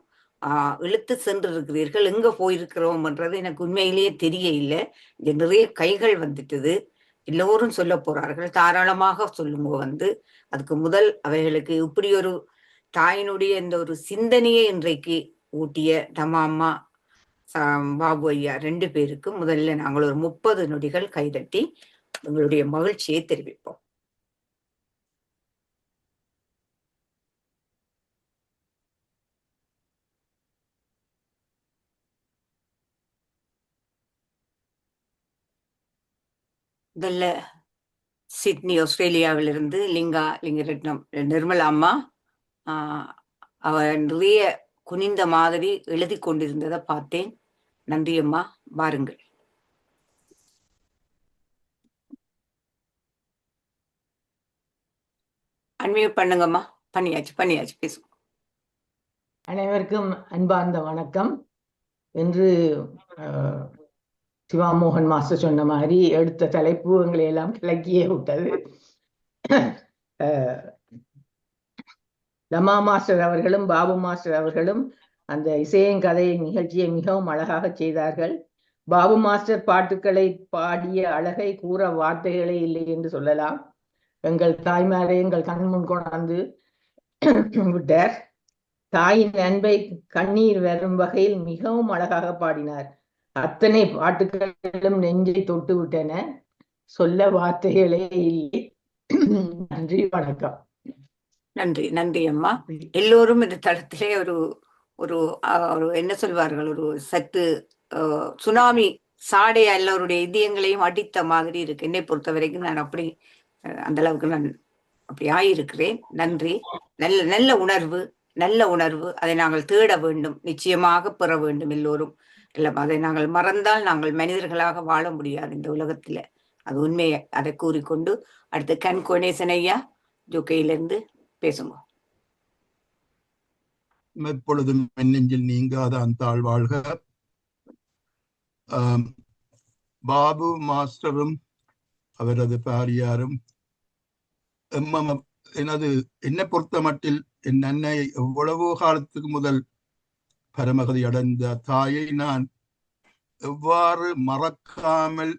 இழுத்து சென்றிருக்கிறீர்கள். எங்க போயிருக்கிறோம் என்றது எனக்கு உண்மையிலேயே தெரிய இல்லை. இங்க நிறைய கைகள் வந்துட்டது, எல்லோரும் சொல்ல போறார்கள், தாராளமாக சொல்லுங்க. அதுக்கு முதல் அவைகளுக்கு இப்படி ஒரு தாயினுடைய இந்த ஒரு சிந்தனையை இன்றைக்கு ஊட்டிய தம்மா அம்மா, பாபு ஐயா 2 பேருக்கும் முதல்ல நாங்கள் ஒரு 30 நொடிகள் கைதட்டி எங்களுடைய மகிழ்ச்சியை தெரிவிப்போம். முதல்ல சிட்னி ஆஸ்திரேலியாவிலிருந்து லிங்கரட்னம் நிர்மலா அம்மா, அவ நிறைய குனிந்த மாதிரி எழுதி கொண்டிருந்ததை பார்த்தேன். நன்றி அம்மா, வாருங்கள். அன்மியூட் பண்ணுங்கம்மா. பண்ணியாச்சு பேசுங்க. அனைவருக்கும் அன்பார்ந்த வணக்கம். என்று சிவாமோகன் மாஸ்டர் சொன்ன மாதிரி எடுத்த தலைப்பு எங்களை எல்லாம் கிளக்கியே விட்டது. தம்மா மாஸ்டர் அவர்களும் பாபு மாஸ்டர் அவர்களும் அந்த இசையின் கதை நிகழ்ச்சியை மிகவும் அழகாக செய்தார்கள். பாபு மாஸ்டர் பாட்டுக்களை பாடிய அழகை கூற வார்த்தைகளே இல்லை என்று சொல்லலாம். எங்கள் தாய்மாரை எங்கள் கண் முன் கொண்டாந்து விட்டார். தாயின் அன்பை கண்ணீர் வரும் வகையில் மிகவும் அழகாக பாடினார். அத்தனை பாட்டுகளும் நெஞ்சை தொட்டு விட்டன, சொல்ல வார்த்தைகளே இல்லை. நன்றி, வணக்கம். நன்றி அம்மா. எல்லோரும் இந்த தளத்திலே ஒரு என்ன சொல்வார்கள், ஒரு சற்று சுனாமி சாடைய எல்லோருடைய இதயங்களையும் அடித்த மாதிரி இருக்கு. என்னை பொறுத்த வரைக்கும் நான் அப்படி அந்த அளவுக்கு நான் அப்படி ஆயிருக்கிறேன். நன்றி. நல்ல உணர்வு, அதை நாங்கள் தேட வேண்டும், நிச்சயமாக பெற வேண்டும் எல்லோரும். இல்லை, அதை நாங்கள் மறந்தால் நாங்கள் மனிதர்களாக வாழ முடியாது இந்த உலகத்துல. அது உண்மையை அதை கூறிக்கொண்டு அடுத்து கணேசன் ஐயா ஜோக்கையிலிருந்து பேசுங்க. எப்பொழுதும் நெஞ்சில் நீங்காத அந்த வாழ்க. பாபு மாஸ்டரும் அவரது பாரியாரும் என்னை பொறுத்த மட்டில் என் அன்னை எவ்வளவோ காலத்துக்கு முதல் பரமகதி அடைந்த தாயை நான் எவ்வாறு மறக்காமல்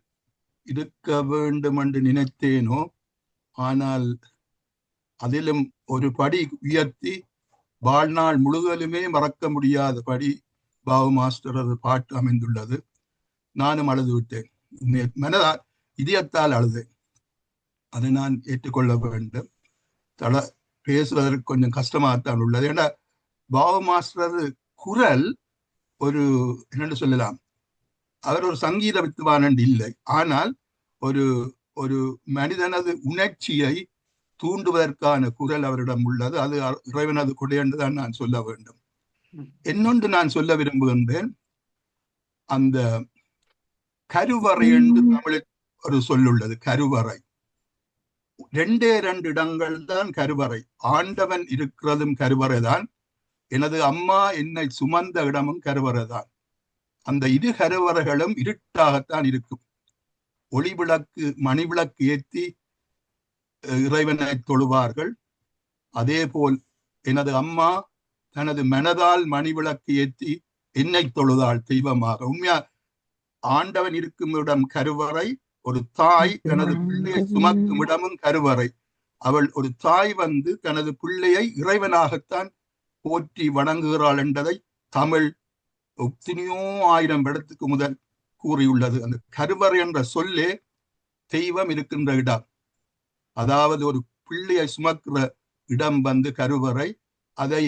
இருக்க வேண்டும் என்று நினைத்தேனோ, ஆனால் அதிலும் ஒரு படி உயர்த்தி வாழ்நாள் முழுவதுமே மறக்க முடியாத படி பாபு மாஸ்டரது பாட்டு அமைந்துள்ளது. நானும் அழுது விட்டேன், இதயத்தால் அழுதேன். அதை நான் ஏற்றுக்கொள்ள வேண்டும். பேசுவதற்கு கொஞ்சம் கஷ்டமாகத்தான் உள்ளது. ஏன்னா பாபு மாஸ்டரது குரல் ஒரு என்னென்னு சொல்லலாம், அவர் ஒரு சங்கீத வித்துவான் இல்லை, ஆனால் ஒரு மனிதனது உணர்ச்சியை தூண்டுவதற்கான குரல் அவரிடம் உள்ளது. அது இறைவனது கொடை என்றுதான் நான் சொல்ல வேண்டும். இன்னொன்று நான் சொல்ல விரும்புகின்றேன். அந்த கருவறை என்று தமிழில் ஒரு சொல்லுள்ளது, கருவறை. 2 இடங்கள் தான் கருவறை. ஆண்டவன் இருக்கிறதும் கருவறை தான், எனது அம்மா என்னை சுமந்த இடமும் கருவறை தான். அந்த 2 கருவறைகளும் இருட்டாகத்தான் இருக்கும். ஒளிவிளக்கு மணிவிளக்கு ஏற்றி இறைவனை தொழுவார்கள். அதே போல் எனது அம்மா தனது மனதால் மணிவிளக்கு ஏற்றி என்னை தொழுதாள் தெய்வமாக. உண்மையா ஆண்டவன் இருக்கும் இடம் கருவறை, ஒரு தாய் தனது பிள்ளையை சுமக்கும் இடமும் கருவறை. அவள் ஒரு தாய் வந்து தனது பிள்ளையை இறைவனாகத்தான் போற்றி வணங்குகிறாள் என்பதை தமிழ் எத்தனையோ ஆயிரம் இடத்துக்கு முதல் கூறியுள்ளது. அந்த கருவறை என்ற சொல்லே தெய்வம் இருக்கின்ற இடம். அதாவது ஒரு பிள்ளையை சுமக்கிற இடம் வந்து கருவறை. அதை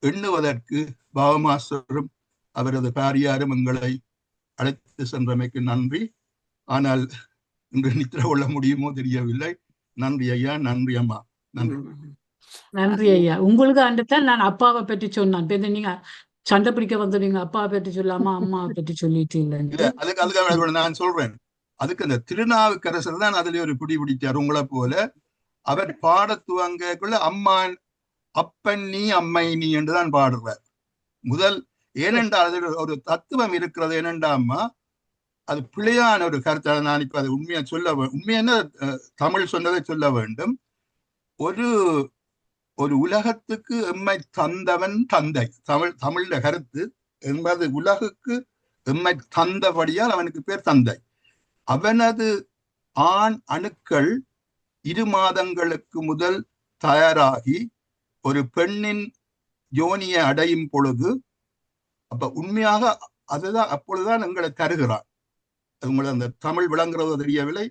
எண்ணுவதற்கு பாவமாஸ்டரும் அவரது பாரியாரும் எங்களை அழைத்து சென்றமைக்கு நன்றி. ஆனால் இன்று நித்திர கொள்ள முடியுமோ தெரியவில்லை. நன்றி ஐயா, நன்றி அம்மா, நன்றி. நன்றி ஐயா. உங்களுக்கு அண்டத்தான் நான் அப்பாவை பற்றி சொன்னான். நீங்க சண்டை பிடிக்க வந்து நீங்க அப்பாவை பற்றி சொல்லாமா அம்மாவை பற்றி சொல்லிட்டு இல்லை. அதுக்கு நான் சொல்றேன். அதுக்கு அந்த திருநாவுக்கரசர் தான் அதுல ஒரு பிடி பிடிச்சார். உங்களை போல அவர் பாட துவங்கக்குள்ள அம்மா அப்பன் நீ அம்மை நீ என்றுதான் பாடுறார் முதல். ஏனென்றால் அது ஒரு தத்துவம் இருக்கிறது. ஏனென்றாம்மா அது பிழையான ஒரு கருத்தை. நான் இப்ப அது உண்மையா உண்மையான தமிழ் சொன்னதை சொல்ல வேண்டும். ஒரு உலகத்துக்கு எம்மை தந்தவன் தந்தை. தமிழ்ல கருத்து என்பது உலகுக்கு எம்மை தந்தபடியால் அவனுக்கு பேர் தந்தை. அவனது ஆண் அணுக்கள் 2 மாதங்களுக்கு முதல் தயாராகி ஒரு பெண்ணின் யோனியை அடையும் பொழுது, அப்ப உண்மையாக அதுதான் அப்பொழுதுதான் எங்களை தருகிறான். உங்களை அந்த தமிழ் விளங்குறதோ தெரியவில்லை.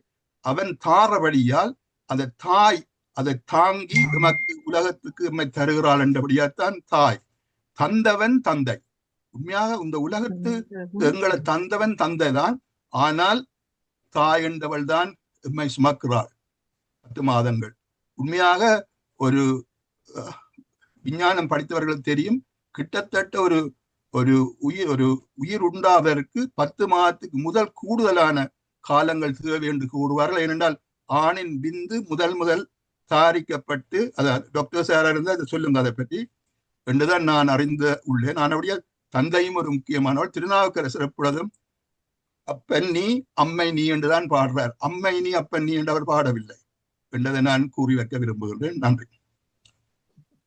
அவன் தாரபடியால் அந்த தாய் அதை தாங்கி எமக்கு உலகத்துக்கு எம்மை தருகிறாள் என்றபடியாத்தான் தாய். தந்தவன் தந்தை. உண்மையாக இந்த உலகத்து எங்களை தந்தவன் தந்தை தான். ஆனால் தாய் என்றவள் தான் எம்மை சுமக்கிறாள் 10 மாதங்கள். உண்மையாக ஒரு விஞ்ஞானம் படித்தவர்களுக்கு தெரியும். கிட்டத்தட்ட ஒரு உயிர் உண்டாவதற்கு 10 மாதத்துக்கு முதல் கூடுதலான காலங்கள் தேவை என்று கூறுவார்கள். ஏனென்றால் ஆணின் விந்து முதல் தயாரிக்கப்பட்டு, அதாவது டாக்டர் சாரா இருந்தால் அதை சொல்லுங்க அதை பற்றி என்றுதான் நான் அறிந்த உள்ளேன். ஆனபடியா தந்தையும் ஒரு முக்கியமானவள். திருநாவுக்கரசர் எப்பொழுதும் அப்பன் நீ அம்மை நீ என்றுதான் பாடுறார். அம்மை நீ அப்பன் நீ என்று அவர் பாடவில்லை என்றதை நான் கூறி வைக்க விரும்புகின்றேன். நன்றி.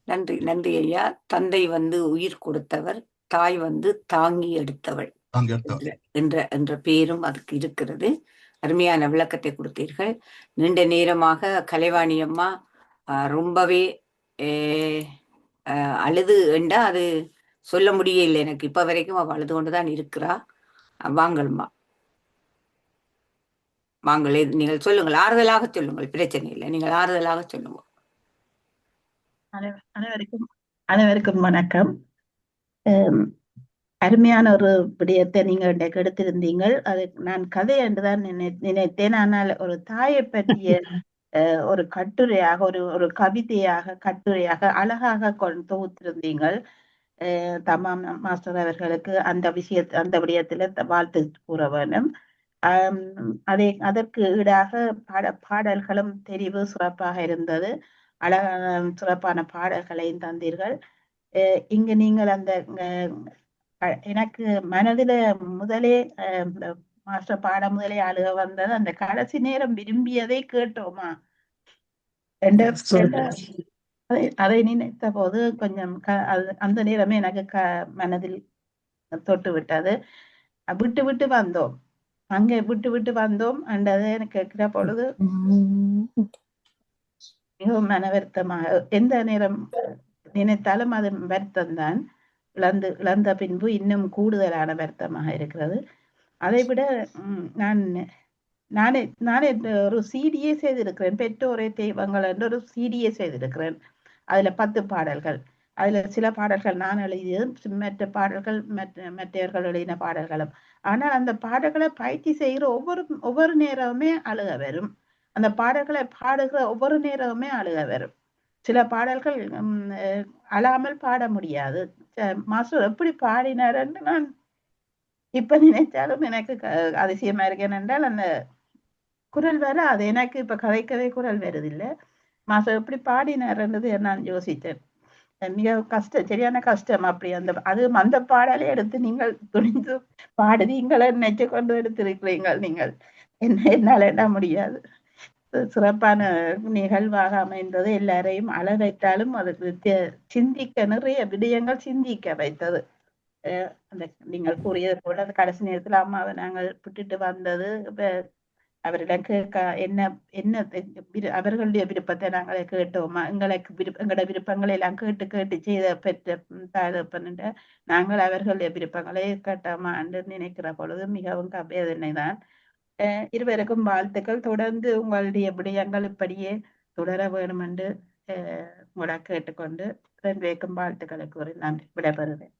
நன்றி. நன்றி ஐயா. தந்தை வந்து உயிர் கொடுத்தவர், தாய் வந்து தாங்கி எடுத்தவள் என்ற பெயரும் அதுக்கு இருக்கிறது. அருமையான விளக்கத்தை கொடுத்தீர்கள். நீண்ட நேரமாக கலைவாணி அம்மா ரொம்பவே அழுது என்றா அது சொல்ல முடியல எனக்கு. இப்ப வரைக்கும் அவ அழுது கொண்டுதான் இருக்கிறா. வாங்கல்மா, வாங்கள். நீங்கள் சொல்லுங்கள், ஆறுதலாக சொல்லுங்கள், பிரச்சனை இல்லை. நீங்கள் ஆறுதலாக சொல்லுங்க. அனைவருக்கும் வணக்கம். அருமையான ஒரு விடயத்தை நீங்க இன்றைக்கு எடுத்திருந்தீங்கள். அது நான் கதை என்றுதான் நினைத்தேன். ஆனால் ஒரு தாயை பற்றிய ஒரு கட்டுரையாக, ஒரு கவிதையாக, கட்டுரையாக அழகாக தொகுத்திருந்தீங்கள். தமாம் மாஸ்டர் அவர்களுக்கு அந்த விடயத்துல வாழ்த்து கூற வேண்டும். அதற்கு ஈடாக பாடல்களும் தெரிவு சிறப்பாக இருந்தது. சிறப்பான பாடல்களையும் தந்தீர்கள். இங்கு நீங்கள் அந்த எனக்கு மனதில முதலே மாஸ்டர் பாடம் முதலே அழுக வந்தது. அந்த கடைசி நேரம் விரும்பியதை கேட்டோமா அதை நினைத்த போது கொஞ்சம் அந்த நேரமே எனக்கு மனதில் தொட்டு விட்டது. விட்டு வந்தோம், அங்கே விட்டு வந்தோம் என்றதை எனக்கு கேட்கிற பொழுது மிகவும் மன வருத்தமாக, எந்த நேரம் நினைத்தாலும் அது வருத்தம் தான். இழந்த பின்பு இன்னும் கூடுதலான வருத்தமாக இருக்கிறது. அதை விட நானே ஒரு சிடியே செய்திருக்கிறேன். பெற்றோரை தெய்வங்கள் என்று ஒரு சிடியே செய்திருக்கிறேன். அதுல 10 பாடல்கள். அதுல சில பாடல்கள் நான் எழுதியதும், மற்ற பாடல்கள் மற்றவர்கள் எழுதின பாடல்களும். ஆனால் அந்த பாடல்களை பயிற்சி செய்கிற ஒவ்வொரு நேரமுமே அழுக வரும். அந்த பாடல்களை பாடுகிற ஒவ்வொரு நேரமுமே அழுக வரும். சில பாடல்கள் அழாமல் பாட முடியாது. மாஸ்டர் எப்படி பாடினார் என்று நான் இப்ப நினைச்சாலும் எனக்கு அதிசயமா இருக்கேன். என்றால் அந்த குரல் வர அது எனக்கு இப்ப கதைக்கவே குரல் வருதில்லை. மாஸ்டர் எப்படி பாடினார்ன்றது நான் யோசித்தேன். மிக கஷ்டம், சரியான கஷ்டம். அப்படி அந்த பாடலை எடுத்து நீங்கள் துணிந்து பாடுவீங்களை நினைச்சு கொண்டு எடுத்திருக்கிறீங்கள். நீங்கள் என்னால என்ன முடியாது. சிறப்பான நிகழ்வாக அமைந்தது. எல்லாரையும் அழ வைத்தாலும் அதுக்கு சிந்திக்க நிறைய விடயங்கள் சிந்திக்க வைத்தது. அந்த நீங்கள் கூறியது போல அந்த கடைசி நேரத்துல அம்மாவை நாங்கள் விட்டுட்டு வந்தது, அவரிடம் கேட்க என்ன என்ன அவர்களுடைய விருப்பத்தை நாங்களே கேட்டோமா, எங்களோட விருப்பங்களை எல்லாம் கேட்டு கேட்டு செய்த பெற்ற தாழ்ப்பன்னுட்ட நாங்கள் அவர்களுடைய விருப்பங்களை கேட்டோமா என்று நினைக்கிற பொழுது மிகவும் வேதனை தான். இருவருக்கும் வாழ்த்துக்கள். தொடர்ந்து உங்களுடைய விடயங்கள் இப்படியே தொடர வேணும் என்று உங்களை கேட்டுக்கொண்டு ரெண்டு வாழ்த்துக்களை கூறி நான் விடைபெறுவேன்.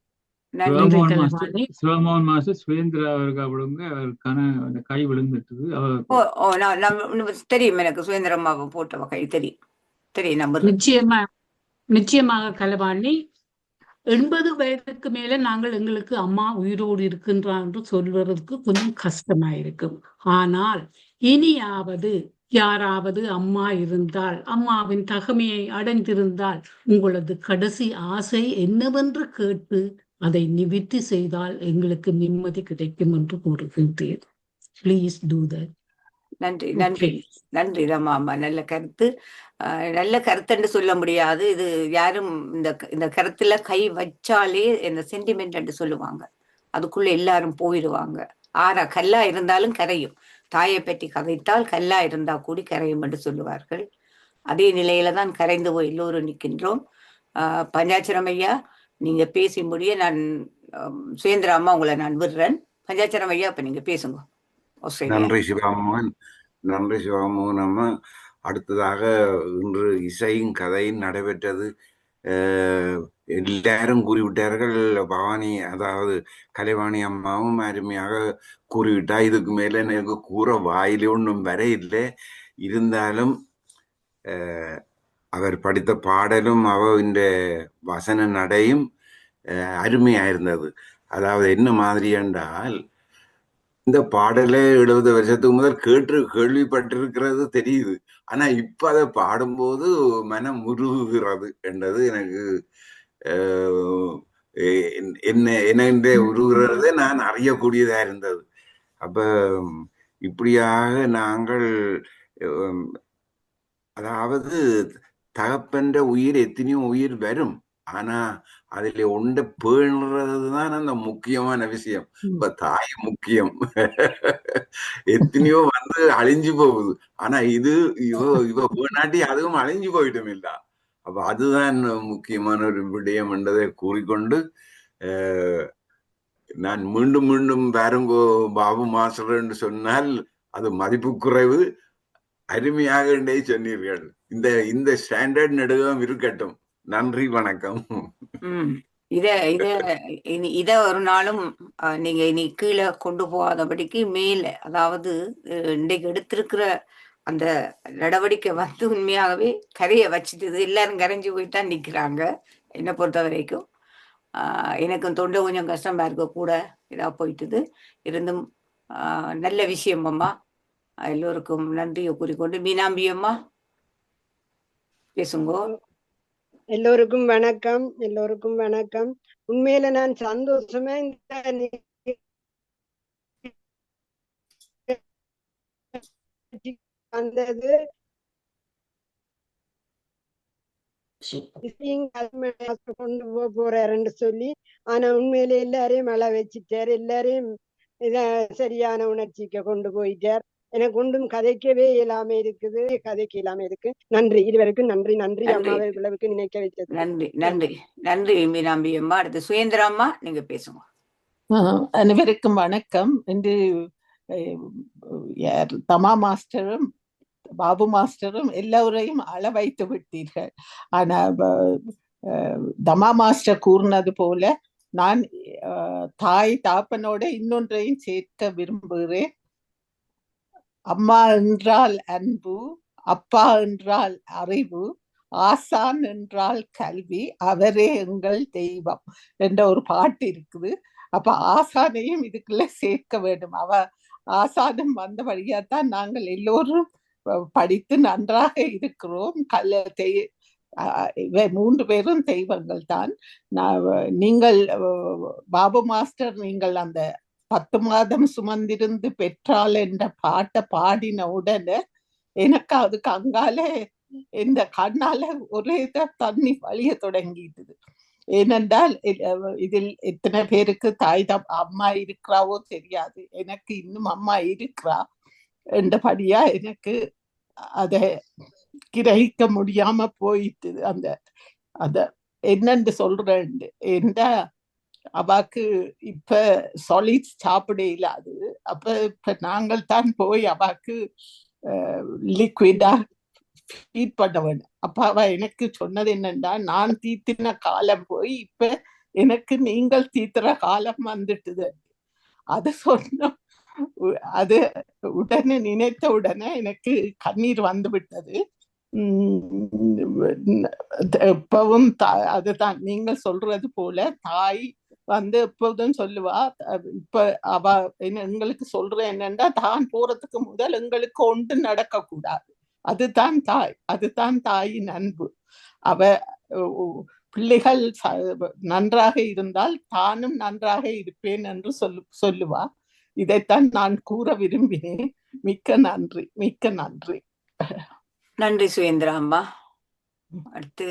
சிவமோகன் மாஸ்டர் சுரேந்திரா அவருக்கு விழுங்க, அவருக்கான அந்த கை விழுந்துட்டது. தெரியும் எனக்கு சுரேந்திரம்மாவை போட்ட கை தெரியும். நிச்சயமாக கலைவாணி, 80 வயதுக்கு மேல நாங்கள் எங்களுக்கு அம்மா உயிரோடு இருக்கின்றார் என்று சொல்வதற்கு கொஞ்சம் கஷ்டமாயிருக்கும். ஆனால் இனியாவது யாராவது அம்மா இருந்தால், அம்மாவின் தகமையை அடைந்திருந்தால், உங்களது கடைசி ஆசை என்னவென்று கேட்டு அதை நிவர்த்தி செய்தால் எங்களுக்கு நிம்மதி கிடைக்கும் என்று கூறுகின்றேன். Please do that. நன்றி நன்றி நன்றி ரமாமா. நல்ல கருத்து. நல்ல கருத்துன்னு சொல்ல முடியாது. இது யாரும் இந்த கருத்துல கை வச்சாலே இந்த சென்டிமெண்ட் என்று சொல்லுவாங்க. அதுக்குள்ள எல்லாரும் போயிடுவாங்க. கல்லா இருந்தாலும் கரையும். தாயை பற்றி கதைத்தால் கல்லா இருந்தா கூடி கரையும் என்று சொல்லுவார்கள். அதே நிலையில தான் கரைந்து போய் எல்லோரும் நிற்கின்றோம். பஞ்சாட்சரம் ஐயா, நீங்க பேசி முடிய நான் சுரேந்திர அம்மா உங்களை நான் விடுறேன். பஞ்சாட்சரம் ஐயா, இப்ப நீங்க பேசுங்க. நன்றி சிவமோகன். நன்றி சிவமோகன் அம்மா. அடுத்ததாக இன்று இசையும் கதையும் நடைபெற்றது. எல்லாரும் கூறிவிட்டார்கள். பவானி, அதாவது கலைவாணி அம்மாவும் அருமையாக கூறிவிட்டா. இதுக்கு மேல எனக்கு கூற வாயிலே ஒன்றும் வர இல்லை. இருந்தாலும் அவர் படித்த பாடலும் இந்த வசன நடையும் அருமையாயிருந்தது. அதாவது என்ன மாதிரி என்றால், இந்த பாடலை 70 வருஷத்துக்கு முதல் கேள்விப்பட்டிருக்கிறது தெரியுது. ஆனா இப்ப அதை பாடும்போது மனம் உருகுகிறது என்றது எனக்கு என்ன உருகுறதை நான் அறியக்கூடியதா இருந்தது. அப்ப இப்படியாக நாங்கள், அதாவது தகப்பன்ற உயிர் எத்தனையோ உயிர் வரும், ஆனா அதுல ஒன்றை பேணுறதுதான் அந்த முக்கியமான விஷயம். இப்ப தாய் முக்கியம். எத்தனையோ அழிஞ்சு போகுது, ஆனா இவ பேணாட்டி அதுவும் அழிஞ்சு போயிட்டும் இல்ல. அப்ப அதுதான் முக்கியமான ஒரு விடயம் என்றதை கூறிக்கொண்டு, நான் மீண்டும் மீண்டும் பாருங்கோ பாபு மாஸ்டர் என்று சொன்னால் அது மதிப்பு குறைவு. அருமையாக சொன்னீர்கள். இந்த ஸ்டாண்டர்ட் நெடுகம் இருக்கட்டும். நன்றி, வணக்கம். இத ஒரு நாளும் நீங்க இனி கீழே கொண்டு போகாதபடிக்கு மேல, அதாவது இன்றைக்கு எடுத்திருக்கிற அந்த நடவடிக்கை உண்மையாகவே கரைய வச்சுட்டு எல்லாரும் கரைஞ்சு போயிட்டான் நிக்கிறாங்க. என்னை பொறுத்த வரைக்கும் எனக்கும் தொண்டை கொஞ்சம் கஷ்டமா இருக்க கூட இதா போயிட்டுது. இருந்தும் நல்ல விஷயம் அம்மா. எல்லோருக்கும் நன்றியை கூறிக்கொண்டு மீனாம்பி அம்மா பேசுங்கோ. எல்லோருக்கும் வணக்கம். எல்லோருக்கும் வணக்கம். உண்மையில நான் சந்தோஷமா இந்த வந்தது. கொண்டு போறாருன்னு சொல்லி, ஆனா உண்மையில எல்லாரையும் மழை வச்சுட்டார். எல்லாரையும் சரியான உணர்ச்சிக்க கொண்டு போயிட்டார். எனக்கு ஒன்றும் கதைக்கவே இயலாம இருக்குது, கதைக்கு இல்லாம இருக்கு. நன்றி, இதுவரைக்கும் நன்றி. நன்றி அம்மாவை இவ்வளவுக்கு நினைக்க வைத்தது. நன்றி நன்றி நன்றி மீனாம்பி அம்மா. அடுத்து சுயேந்திர அம்மா, நீங்க பேசுங்க. அனைவருக்கும் வணக்கம். இன்று தமா மாஸ்டரும் பாபு மாஸ்டரும் எல்லோரையும் அள வைத்து விட்டீர்கள். ஆனா தமா மாஸ்டர் கூறினது போல நான் தாய் தாப்பனோட இன்னொன்றையும் சேர்க்க விரும்புகிறேன். அம்மா என்றால் அன்பு, அப்பா என்றால் அறிவு, ஆசான் என்றால் கல்வி, அவரே எங்கள் தெய்வம் என்ற ஒரு பாட்டு இருக்குது. அப்ப ஆசானையும் இதுக்குள்ள சேர்க்க வேண்டும். ஆசானம் வந்த வழியாத்தான் நாங்கள் எல்லோரும் படித்து நன்றாக இருக்கிறோம். இவை 3 பேரும் தெய்வங்கள் தான். நீங்கள் பாபு மாஸ்டர், நீங்கள் அந்த 10 மாதம் சுமந்திருந்து பெற்றாள் என்ற பாட்டை பாடின உடனே எனக்கு அதுக்கு அங்கால இந்த கண்ணால ஒரே தண்ணி வழிய தொடங்கிட்டது. ஏனென்றால் இதில் எத்தனை பேருக்கு தாய் அம்மா இருக்கிறாவோ தெரியாது. எனக்கு இன்னும் அம்மா இருக்கிறா என்றபடியா எனக்கு அதை கிரகிக்க முடியாம போயிட்டு அத என்னன்னு சொல்றேன். எந்த அவாக்கு இப்ப சாலிட்ஸ் சாப்பிட இல்லாது. அப்ப இப்ப நாங்கள் தான் போய் அவாக்கு லிக்விடா ஃபீட் பண்ண வேணும். அப்ப அவ எனக்கு சொன்னது என்னன்னா, நான் தீத்தின காலம் போய் இப்ப எனக்கு நீங்கள் தீத்துற காலம் வந்துட்டுது. அது சொன்ன அது உடனே நினைத்த உடனே எனக்கு கண்ணீர் வந்து விட்டது. எப்பவும் அதுதான் நீங்கள் சொல்றது போல தாய் எப்போதும் சொல்லுவா. இப்ப அவ எங்களுக்கு சொல்ற என்னன்னா, தான் போறதுக்கு முதல் எங்களுக்கு ஒன்று நடக்க கூடாது. அதுதான் தாயின் அன்பு. அவ பிள்ளைகள் நன்றாக இருந்தால் தானும் நன்றாக இருப்பேன் என்று சொல்லுவா. இதைத்தான் நான் கூற விரும்பினேன். மிக்க நன்றி, மிக்க நன்றி. நன்றி சுயேந்திரா அம்மா. அடுத்து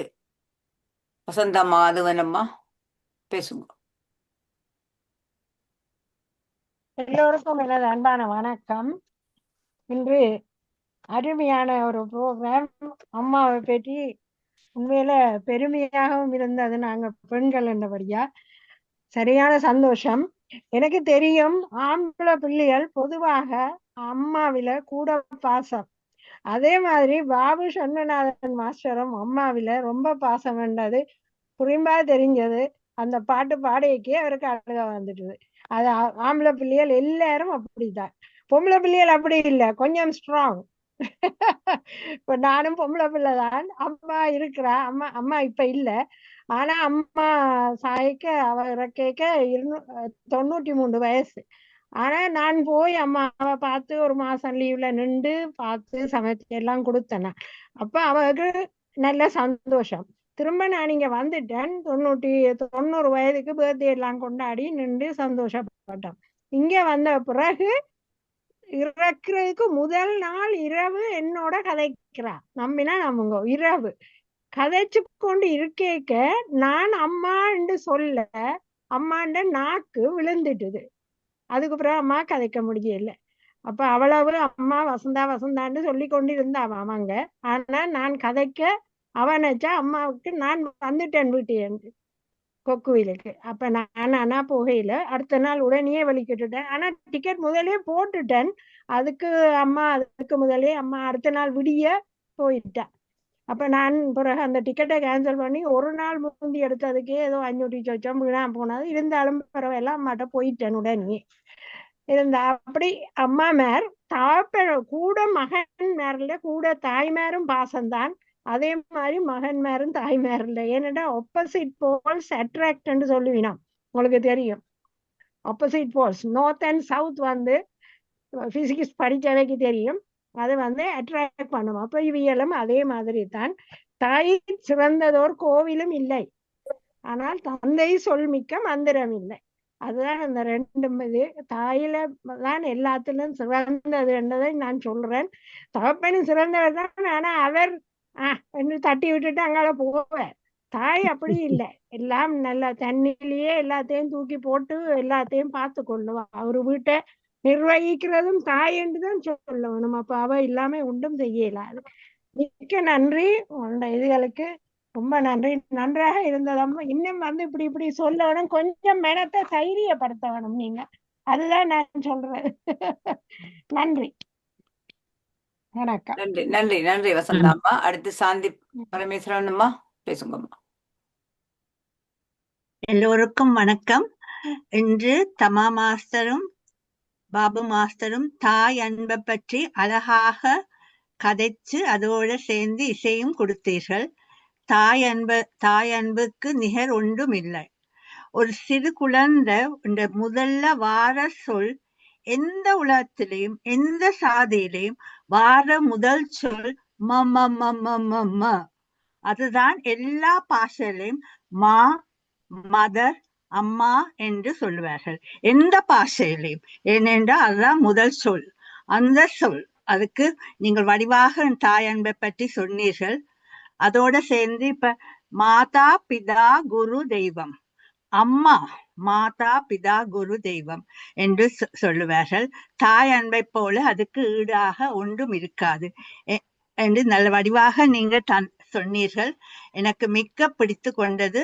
வசந்தா மாதவன் அம்மா பேசுங்க. எல்லோருக்கும் எனது அன்பான வணக்கம். இன்று அருமையான ஒரு ப்ரோக்ராம். அம்மாவை பற்றி உண்மையில பெருமையாகவும் இருந்தது. நாங்கள் பெண்கள் என்றபடியா சரியான சந்தோஷம். எனக்கு தெரியும் ஆம்பளை பிள்ளைகள் பொதுவாக அம்மாவில கூட பாசம். அதே மாதிரி பாபு சண்முகநாதன் மாஸ்டரும் அம்மாவில ரொம்ப பாசம் என்றது புரிம்பா தெரிஞ்சது. அந்த பாட்டு பாடையக்கே அவருக்கு அழுக வந்துடுது. அது ஆம்பளை பிள்ளைகள் எல்லாரும் அப்படித்தான். பொம்பளை பிள்ளைகள் அப்படி இல்லை, கொஞ்சம் ஸ்ட்ராங். இப்ப நானும் பொம்பளை பிள்ளைதான். அம்மா இருக்கிறா, அம்மா இப்ப இல்ல. ஆனா அம்மா சாய்க்க அவ இறக்க 93 வயசு. ஆனா நான் போய் அம்மாவை பார்த்து ஒரு மாசம் லீவ்ல நின்று பார்த்து சமைச்சு எல்லாம் கொடுத்தேன். அப்ப அவருக்கு நல்ல சந்தோஷம். திரும்ப நான் இங்க வந்துட்டேன். 90 வயதுக்கு பர்த்டே எல்லாம் கொண்டாடி நின்று சந்தோஷப்பட்டோம். இங்க வந்த பிறகு இறக்குறதுக்கு முதல் நாள் இரவு என்னோட கதைக்கிறா. நம்பினா நம்புங்க, இரவு கதைச்சு கொண்டு இருக்கேக்க நான் அம்மா என்று சொல்ல அம்மாண்ட நாக்கு விழுந்துட்டுது. அதுக்கு பிறகு அம்மா கதைக்க முடியல. அப்ப அவ்வளவு அம்மா வசந்தான்னு சொல்லி கொண்டு இருந்தா அவங்க. ஆனா நான் கதைக்க அவனச்சா அம்மாவுக்கு நான் வந்துட்டேன் வீட்டு கொக்குவிலுக்கு. அப்ப நானா போகையில அடுத்த நாள் உடனே வலிக்கிட்டுட்டேன். ஆனா டிக்கெட் முதலே போட்டுட்டேன். அதுக்கு முதலே அம்மா அடுத்த நாள் விடிய போயிட்டேன். அப்ப நான் பிறகு அந்த டிக்கெட்டை கேன்சல் பண்ணி ஒரு நாள் முந்தி எடுத்ததுக்கே ஏதோ 500 சொச்சம் வீணா போனது. இருந்தாலும் பரவாயில்ல, அம்மாட்ட போயிட்டேன் உடனே இருந்தா. அப்படி அம்மா மேர் கூட மகன் மேர்ல கூட தாய்மாரும் பாசம்தான். அதே மாதிரி மகன் மேரும் தாய்மார் இல்லை. ஏன்னா ஆப்போசிட் போல்ஸ் அட்ராக்ட் சொல்லுவீனா, உங்களுக்கு தெரியும். Opposite poles north and south physics படிச்சவைக்கு தெரியும். அது அட்ராக்ட் பண்ணும். அப்ப இவையெல்லாம் அதே மாதிரி தான். தாய் சிறந்ததோர் கோவிலும் இல்லை, ஆனால் தந்தை சொல்மிக்க மந்திரம் இல்லை. அதுதான் அந்த ரெண்டும். இது தாயில தான் எல்லாத்திலும் சிறந்தது என்றதை நான் சொல்றேன். தகப்பனும் சிறந்தவர் தான். ஆனா அவர் என்று தட்டி விட்டுட்டு அங்கால போவார். தாய் அப்படி இல்லை. எல்லாம் நல்ல தண்ணிலேயே எல்லாத்தையும் தூக்கி போட்டு எல்லாத்தையும் பார்த்து கொள்ளுவா. அவரு வீட்டை நிர்வகிக்கிறதும் தாய் என்றுதான் சொல்லணும். அப்ப அவ இல்லாம ஒன்றும் செய்யலாது. மிக்க நன்றி. உங்களோட இதுகளுக்கு ரொம்ப நன்றி. நன்றாக இருந்ததம்மா. இன்னும் இப்படி சொல்லணும், கொஞ்சம் மனத்தை தைரியப்படுத்த வேணும் நீங்க. அதுதான் நான் சொல்றேன். நன்றி, வணக்கம். நன்றி நன்றி நன்றி வசந்தா அம்மா. அடுத்து சாந்தி பரமேஸ்வரன் அம்மா பேசுங்கம்மா. எல்லோருக்கும் வணக்கம். இன்று தமா மாஸ்டரும் பாபு மாஸ்டரும் தாய் அன்பை பற்றி அழகாக கதைச்சு அதோட சேர்ந்து இசையும் கொடுத்தீர்கள். தாய் அன்புக்கு நிகர் ஒன்றும் இல்லை. ஒரு சிறு குழந்தை இந்த முதல்ல வார சொல் எந்த உலகத்திலையும் எந்த சாதியிலையும் வார முதல் சொல் ம. அதுதான் எல்லா பாஷையிலையும். மா, மதர், அம்மா என்று சொல்லுவார்கள் எந்த பாஷையிலையும். ஏனென்றால் அதுதான் முதல் சொல். அந்த சொல் அதுக்கு நீங்கள் வடிவாக தாய் அன்பை பற்றி சொன்னீர்கள். அதோட சேர்ந்து இப்ப மாதா பிதா குரு தெய்வம், அம்மா மாதா பிதா குரு தெய்வம் என்று சொல்லுவார்கள். தாய் அன்பை போல அதுக்கு ஈடாக ஒன்றும் இருக்காது என்று நல்ல வடிவாக நீங்க சொன்னீர்கள். எனக்கு மிக்க பிடித்து கொண்டது.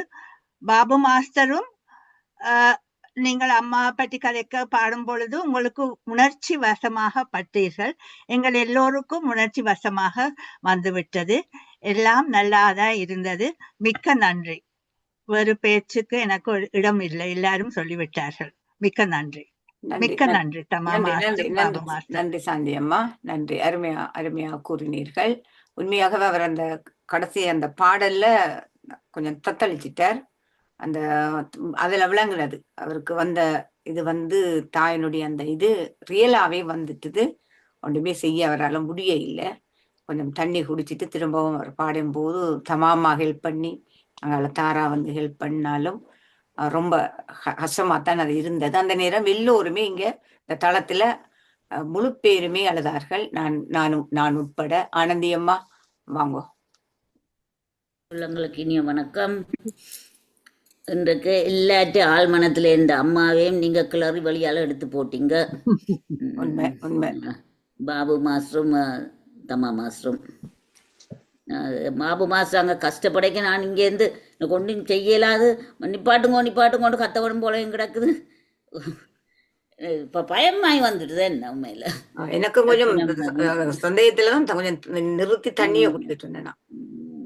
பாபு மாஸ்டரும் நீங்கள் அம்மா பற்றி கதைக்க பாடும் பொழுது உங்களுக்கு உணர்ச்சி வசமாக பட்டீர்கள். எங்கள் எல்லோருக்கும் உணர்ச்சி வசமாக வந்துவிட்டது. எல்லாம் நல்லாதான் இருந்தது. மிக்க நன்றி. வேறு பேச்சுக்கு எனக்கு ஒரு இடம் இல்லை, எல்லாரும் சொல்லிவிட்டார்கள். மிக்க நன்றி. மிக்க நன்றி தமா மாஸ்டர், பாபு மாஸ்டர். நன்றி சாந்தி அம்மா, நன்றி. அருமையா கூறினீர்கள். உண்மையாகவே அவர் அந்த கடைசி அந்த பாடல்ல கொஞ்சம் தத்தளிச்சிட்டார். அந்த அதுல விளங்குனது அவருக்கு வந்த இது தாயினுடைய அந்த இது ரியலாவே வந்துட்டுது. ஒன்றுமே செய்ய அவரால் முடிய இல்லை. கொஞ்சம் தண்ணி குடிச்சிட்டு திரும்பவும் அவர் பாடும்போது தமாமா ஹெல்ப் பண்ணி அங்கால தாரா ஹெல்ப் பண்ணாலும் ரொம்ப கஷ்டமாத்தான் அது இருந்தது. அந்த நேரம் எல்லோருமே இங்க இந்த தளத்துல முழு பேருமே அழுதார்கள். நான் உட்பட. ஆனந்தி அம்மா வாங்கோ. உள்ளங்களுக்கு இனிய வணக்கம். இன்றைக்கு எல்லாற்றையும் ஆழ்மனத்துல இருந்த அம்மாவையும் நீங்க கிளறி வழியால எடுத்து போட்டீங்க. உண்மை. பாபு மாஸ்டரும் தமா மாஸ்டரும். பாபு மாஸ்டர் அங்கே கஷ்டப்படைக்க நான் இங்கேருந்து கொண்டு செய்யலாது நிப்பாட்டுங்கோண்டு கத்தவடும் போலையும் கிடக்குது. இப்ப பயமாய் வந்துடுது என்ன உண்மையில. எனக்கும் கொஞ்சம் சந்தேகத்துலதான் கொஞ்சம் நிறுத்தி தண்ணியை குடிக்க சொன்னேன்.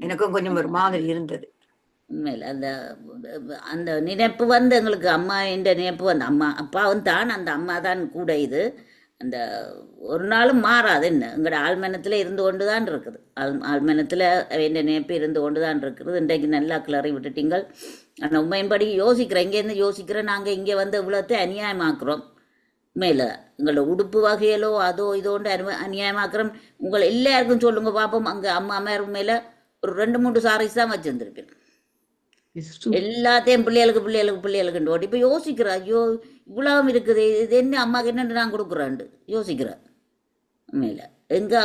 எனக்கும் கொஞ்சம் ஒரு மாதிரி இருந்தது உண்மையில. அந்த நினைப்பு எங்களுக்கு அம்மா என்ற நினைப்பு அம்மா அப்பாவும் தான், அந்த அம்மா தான் கூட. இது அந்த ஒரு நாளும் மாறாது. என்ன எங்களோட ஆழ்மனத்துல இருந்து கொண்டுதான் இருக்குது. ஆழ்மனத்துல என்ற நினைப்பு இருந்து கொண்டுதான் இருக்குது. இன்றைக்கு நல்லா கிளறி விட்டுட்டீங்கள். ஆனால் உண்மையின்படி யோசிக்கிறேன், இங்கேருந்து யோசிக்கிறேன். நாங்கள் இங்கே இவ்வளோத்தை அநியாயமாக்குறோம். உண்மையில எங்களோட உடுப்பு வகையிலோ அதோ இதோண்டு அநியாயமாக்குறோம். உங்களை எல்லாருக்கும் சொல்லுங்க பார்ப்போம். அங்கே அம்மா உண்மையில ஒரு 2-3 சாரீஸ் தான் வச்சிருந்துருப்பேன். எல்லாத்தையும் பிள்ளைகளுக்கு ஓட்டி இப்போ யோசிக்கிறேன். ஐயோ இவ்வளவும் இருக்குது, இது என்ன அம்மாவுக்கு என்னென்னு நான் கொடுக்குறேன்ட்டு யோசிக்கிறேன். உண்மையில எங்கே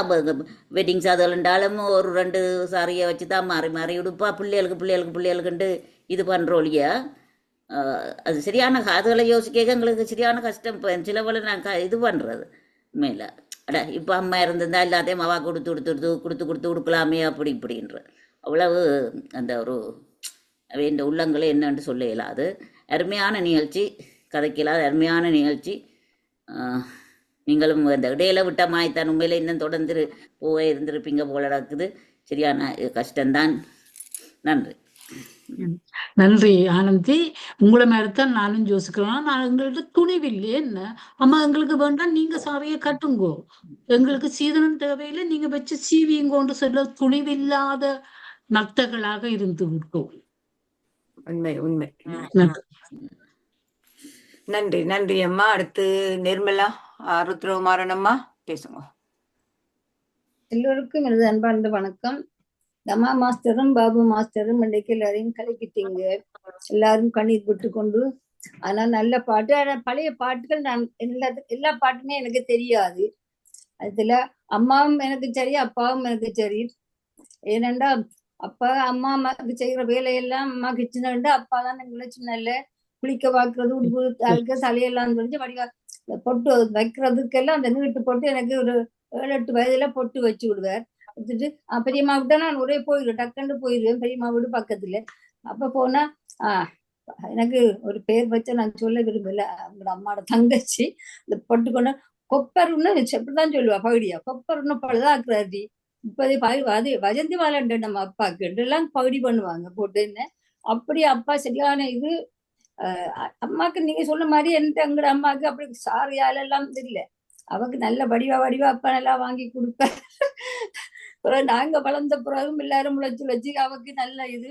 வெட்டிங் சாதகண்டாலும் ஒரு 2 சாரியை வச்சு தான் மாறி உடுப்பா பிள்ளைகளுக்குன்ட்டு இது பண்ணுறோலியா. அது சரியான அதுகளை யோசிக்க எங்களுக்கு சரியான கஷ்டம். இப்போ சிலவளை நான் இது பண்ணுறது உண்மையில. இப்போ அம்மா இருந்திருந்தா எல்லாத்தையும் அவா கொடுத்து கொடுக்கலாமே அப்படி இப்படின்ற அவ்வளவு அந்த ஒரு இந்த உள்ளங்களே என்னன்னு சொல்ல இயலாது. அருமையான நிகழ்ச்சி, கதைக்கலாத அருமையான நிகழ்ச்சி. நீங்களும் இந்த இடையில விட்ட மாய்த்தான் உண்மையில இன்னும் தொடர்ந்து இருந்திருப்பீங்க போல நடக்குது. சரியான கஷ்டம்தான். நன்றி. நன்றி ஆனந்தி. உங்களை மாதிரித்தான் நானும் யோசிக்கலாம். நான் எங்கள்கிட்ட துணிவில்லையே என்ன அம்மா எங்களுக்கு வேண்டாம், நீங்க சாவியை கட்டுங்கோ, எங்களுக்கு சீதனம் தேவையில்லை, நீங்க வச்சு சீவியுங்கோன்னு சொல்ல துணிவில்லாத நக்தர்களாக இருந்து விட்டோம். உண்மை. நன்றி அம்மா. அடுத்து நிர்மலா ருத்ரகுமாரன் அம்மா பேசுங்க. எல்லோருக்கும் எனது அன்பார்ந்த வணக்கம். தமா மாஸ்டரும் பாபு மாஸ்டரும் இன்றைக்கு எல்லாரையும் கலக்கிட்டீங்க. எல்லாரும் கண்ணீர் விட்டு கொண்டு. ஆனா நல்ல பாட்டு. ஆனா பழைய பாட்டுகள் நான் எல்லா பாட்டுமே எனக்கு தெரியாது. அதுல அம்மாவும் எனக்கு சரி, அப்பாவும் எனக்கு சரி. ஏனண்டா அப்பா அம்மாவுக்கு செய்யற வேலையெல்லாம் அம்மா கிச்சனண்டா அப்பா தான் எங்களை சின்ன குளிக்க வாக்குறது, உடுப்பு தலையெல்லாம் தெரிஞ்சு வடிவா பொட்டு வைக்கிறதுக்கெல்லாம் அந்த நீட்டு பொட்டு எனக்கு ஒரு 7-8 வயதுல பொட்டு வச்சு விடுவார். வச்சுட்டு பெரியம்மா விட்டா நான் ஒரே போயிடுவேன், டக்குன்னு போயிடுவேன். பெரியம்மா வீடு பக்கத்துல. அப்ப போனா எனக்கு ஒரு பேர் வச்ச நான் சொல்ல விரும்பல. அவங்களோட அம்மாவோட தங்கச்சி இந்த பொட்டு கொண்டு கொப்பர்னு எப்படிதான் சொல்லுவா பகுடியா, கொப்பர்னு பழுதாக்குறாடி. இப்போதே அது வஜந்தி வாழண்டு நம்ம அப்பாக்கு எல்லாம் பகுடி பண்ணுவாங்க போட்டு. என்ன அப்படி அப்பா சரியான இது. அம்மாக்கு நீங்க சொன்ன மாதிரி எங்கிட்ட அம்மாவுக்கு அப்படி சாரியால எல்லாம் இல்லை. அவக்கு நல்ல வடிவா அப்பா நல்லா வாங்கி கொடுப்பேன். பிறகு நாங்க வளர்ந்த பிறகும் எல்லாரும் முளைச்சு அவக்கு நல்ல இது.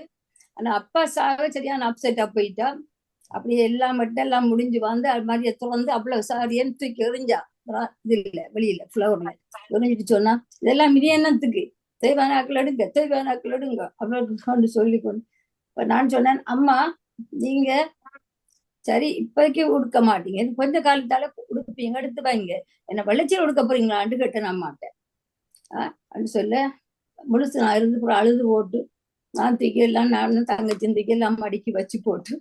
ஆனா அப்பா சாக சரியான அப்செட்டா போயிட்டா. அப்படியே எல்லாம் மட்டும் எல்லாம் முடிஞ்சு வந்து அது மாதிரியே திறந்து அவ்வளவு சாரியன்னு தூக்கி எறிஞ்சா. இது இல்லை வெளியில ஃப்ளவர்ல எறிஞ்சிட்டு சொன்னா இதெல்லாம் மிதி என்னத்துக்கு தேவையானாக்கள் எடுங்க அவ்வளவு சொல்லி கொண்டு. இப்ப நான் சொன்னேன், அம்மா நீங்க சரி இப்போதைக்கு உடுக்க மாட்டீங்க, கொஞ்ச காலத்தால உடுப்பீங்க, எடுத்து வைங்க, என்ன வெள்ளச்சியில் உடுக்க போறீங்களான்னு கேட்ட நான் மாட்டேன் அப்படின்னு சொல்ல முழுசு நான் இருந்து கூட அழுது போட்டு நான் தூக்கி எல்லாம் நானும் தங்கச்சியும் தூக்கி எல்லாம் மடிக்கி வச்சு போட்டு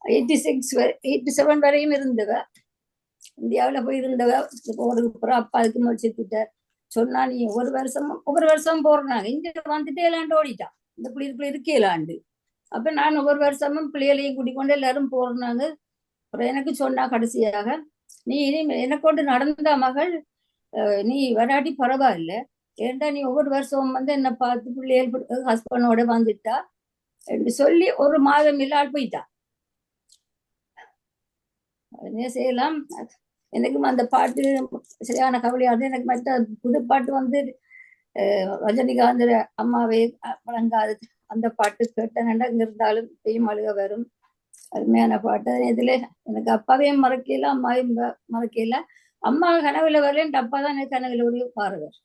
87 வரையும் இருந்தவ, இந்தியாவில் போய் இருந்தவ. ஒரு அப்பா அதுக்கு முடிச்சுட்டார். சொன்னா நீ ஒவ்வொரு வருஷமும் போறாங்க, இங்க வந்துட்டே இல்லாண்டு ஓடிட்டான், இந்த குளிருக்குள்ள இருக்கலாண்டு. அப்ப நான் ஒவ்வொரு வருஷமும் பிள்ளைகளையும் கூட்டிக் கொண்டு எல்லாரும் போறாங்க. அப்புறம் எனக்கு சொன்னா கடைசியாக, நீ இனி எனக்கு கொண்டு நடந்த மகள், நீ வராட்டி பரவாயில்ல, ஏன்டா நீ ஒவ்வொரு வருஷமும் வந்து என்ன பார்த்து பிள்ளைகள் ஹஸ்பண்டோட வந்துட்டா என்று சொல்லி ஒரு மாதம் இல்லால் போயிட்டா. என்ன செய்யலாம், எனக்கும் அந்த பாட்டு சரியான கவலையாது. எனக்கு மற்ற புது பாட்டு வந்து ரஜினிகாந்த் அம்மாவே வழங்காது அந்த பாட்டு கேட்டேன்டா இங்க இருந்தாலும் பெய்யும் அழுக வரும். அருமையான பாட்டு. இதுல எனக்கு அப்பாவையும் மறக்கல, அம்மாவையும் மறக்கல. அம்மா கனவுல வரல, அப்பா தான் எனக்கு கனவுல ஒரு பாருவார்.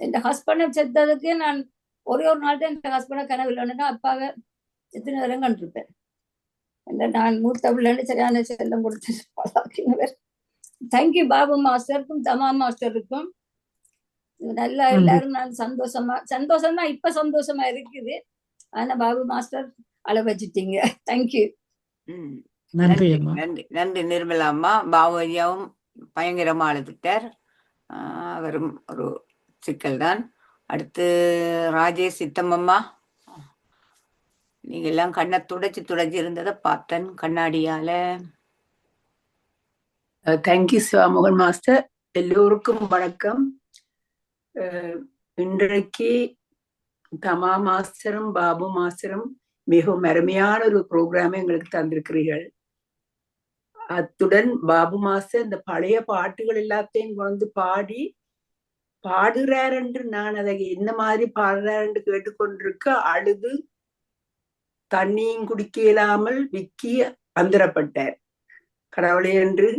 என் ஹஸ்பண்டை செத்ததுக்கு நான் ஒரே ஒரு நாள் தான் என் ஹஸ்பண்டை கனவுல ஒன்றுனா அப்பாவை எத்தனை நேரம் கண்டிருப்பேன். நான் மூத்த பிள்ளைன்னு சரியான செல்லம் கொடுத்து. தேங்க்யூ பாபு மாஸ்டருக்கும் தமா மாஸ்டருக்கும். நல்லா எல்லாரும் நான் சந்தோஷம் தான் இப்ப சந்தோஷமா இருக்குது. ஆனா பாபு மாஸ்டர் அள வச்சுட்டீங்க. தேங்க்யூ. நன்றி நன்றி நன்றி நிர்மலா அம்மா. பாபு ஐயாவும் பயங்கரமா அழுதுட்டார். அவரும் ஒரு சிக்கல் தான். அடுத்து ராஜேஷ் சித்தம்மம்மா, நீங்க எல்லாம் கண்ணை துடைச்சு இருந்ததை பார்த்தேன் கண்ணாடியால. Thank you சிவாமோகன் master. எல்லோருக்கும் வணக்கம். இன்றைக்கு தமா மாஸ்டரும் பாபு மாஸ்டரும் மிகவும் அருமையான ஒரு ப்ரோக்ராமை எங்களுக்கு தந்திருக்கிறீர்கள். அத்துடன் பாபு மாஸ்டர் இந்த பழைய பாட்டுகள் எல்லாத்தையும் கொண்டு பாடுறார் என்று நான் அதை என்ன மாதிரி பாடுறார் என்று கேட்டுக்கொண்டிருக்க அழுது தண்ணியும் குடிக்க இயலாமல் விக்கி அந்தரப்பட்டார். கடவுளே என்று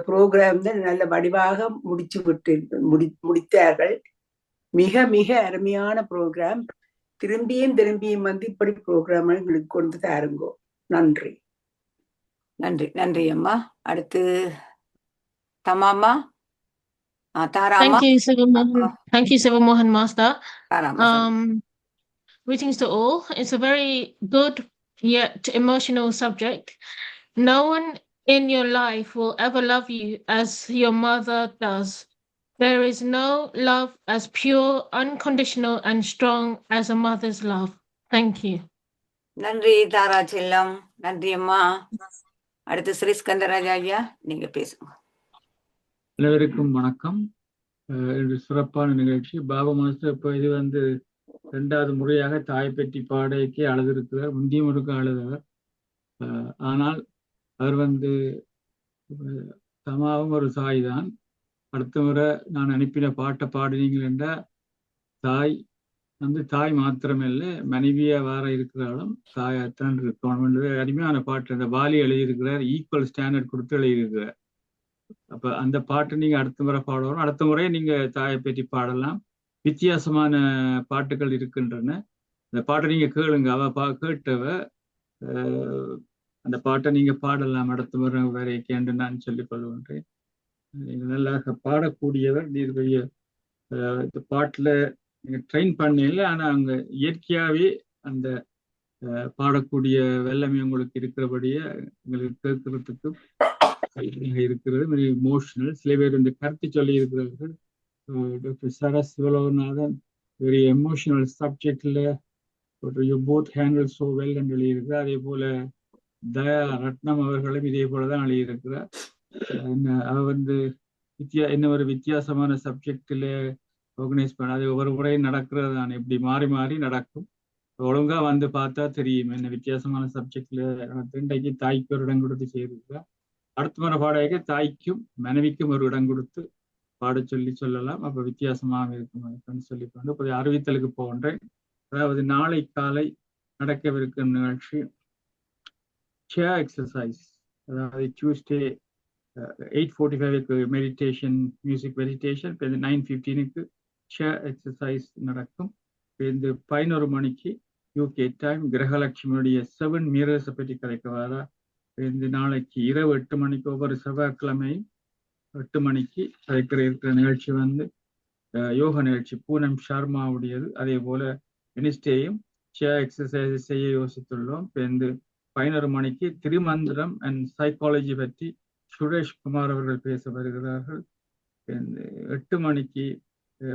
ப்ரோக்ராம் தான் நல்ல வடிவாக முடித்தார்கள். மிக மிக அருமையான ப்ரோக்ராம். திரும்பியும் வந்து இப்படி ப்ரோக்ராம் எங்களுக்கு கொண்டு தாருங்கோ. நன்றி நன்றி நன்றி அம்மா. அடுத்து தமாமா, தாராமா. Thank you, Sivamohan Master. Greetings to all. It's a very good yet emotional subject. No one in your life will ever love you as your mother does. There is no love as pure, unconditional and strong as a mother's love. Thank you. நன்றி தாரா செல்லம். நன்றி அம்மா. அடுத்து ஸ்ரீஸ்கந்தராஜா ஐயா, நீங்க பேசுங்க. அனைவருக்கும் வணக்கம். சிறப்பான நிகழ்ச்சி. பாபா மாஸ்டர் இப்போ இது வந்து 2வது முறையாக தாய் பற்றி பாடைக்கு அழுதிருக்கிறார். முந்தியும் ஒருக்க அழுதவர். ஆனால் அவர் வந்து தமாவும் ஒரு தாய் தான். அடுத்த முறை நான் அனுப்பின பாட்டை பாடுனீங்கள் என்றால் தாய் வந்து தாய் மாத்திரமில்லை, மனைவியா வார இருக்கிறாலும் தாயாத்தான் இருக்கணும். அருமையான பாட்டு அந்த வாலி எழுதியிருக்கிறார். ஈக்குவல் ஸ்டாண்டர்ட் கொடுத்து எழுதியிருக்கிறார். அப்ப அந்த பாட்டு நீங்க அடுத்த முறை பாடணும். அடுத்த முறை நீங்க தாயை பற்றி பாடலாம். வித்தியாசமான பாட்டுகள் இருக்கின்றன. அந்த பாட்டை நீங்க கேளுங்க. அவ கேட்டவ அந்த பாட்டை நீங்க பாடலாம் அடுத்த முறை வரைக்கும் என்று நான் சொல்லிக் கொள்கின்றேன். நீங்க நல்லா பாடக்கூடியவர். நீருடைய இந்த பாட்டுல நீங்க ட்ரெயின் பண்ணல, ஆனா அங்க இயற்கையாவே அந்த பாடக்கூடிய வெள்ளமே உங்களுக்கு இருக்கிறபடியே உங்களுக்கு கேட்கறதுக்கு இருக்கிறது. Very emotional. சில பேர் இந்த கருத்து சொல்லி இருக்கிறார்கள். டாக்டர் சரஸ் சிவலோகநாதன் வெரி எமோஷனல் சப்ஜெக்ட்ல you both handle so well என்று எழுதியிருக்கிறார். அதே போல தயா ரத்னம் அவர்களும் இதே போலதான் எழுதியிருக்கிறார். அவ வந்து என்ன ஒரு வித்தியாசமான சப்ஜெக்ட்ல ஆர்கனைஸ் பண்ண, அது ஒவ்வொரு முறையும் நடக்கிறது தான். இப்படி மாறி மாறி நடக்கும். ஒழுங்கா வந்து பார்த்தா தெரியும் என்ன வித்தியாசமான சப்ஜெக்ட்ல. இன்றைக்கு தாய்க்கு ஒரு இடம் கொடுத்து செய்திருக்கிறார். அடுத்த முறை பாடகைக்கு தாய்க்கும் மனைவிக்கும் ஒரு இடம் கொடுத்து பாட சொல்லலாம். அப்ப வித்தியாசமாக இருக்கும் சொல்லி கொண்டு இப்போ அறிவித்தலுக்கு போகின்றேன். அதாவது நாளை காலை நடக்கவிருக்கும் நிகழ்ச்சி சேர் எக்ஸசைஸ். அதாவது டியூஸ்டே 8:45 மெடிடேஷன், மியூசிக் மெடிடேஷன். இப்போ 9:15 சேர் எக்ஸசைஸ் நடக்கும். இந்த 11 மணிக்கு யூகே டைம் கிரகலட்சுமியுடைய 7 மிரர்ஸை பற்றி கதைக்க வாரா. இந்த நாளைக்கு இரவு 8 மணிக்கு ஒவ்வொரு செவ்வாய்க்கிழமையும் 8 மணிக்கு இருக்கிற நிகழ்ச்சி வந்து யோக நிகழ்ச்சி பூனம் ஷர்மாவுடையது. அதே போல வெனிஸ்டேயும் சேர் எக்ஸசைஸ் செய்ய யோசித்துள்ளோம். இப்போ இந்த 11 மணிக்கு திருமந்திரம் அண்ட் சைக்காலஜி பற்றி சுரேஷ் குமார் அவர்கள் பேச வருகிறார்கள். 8 மணிக்கு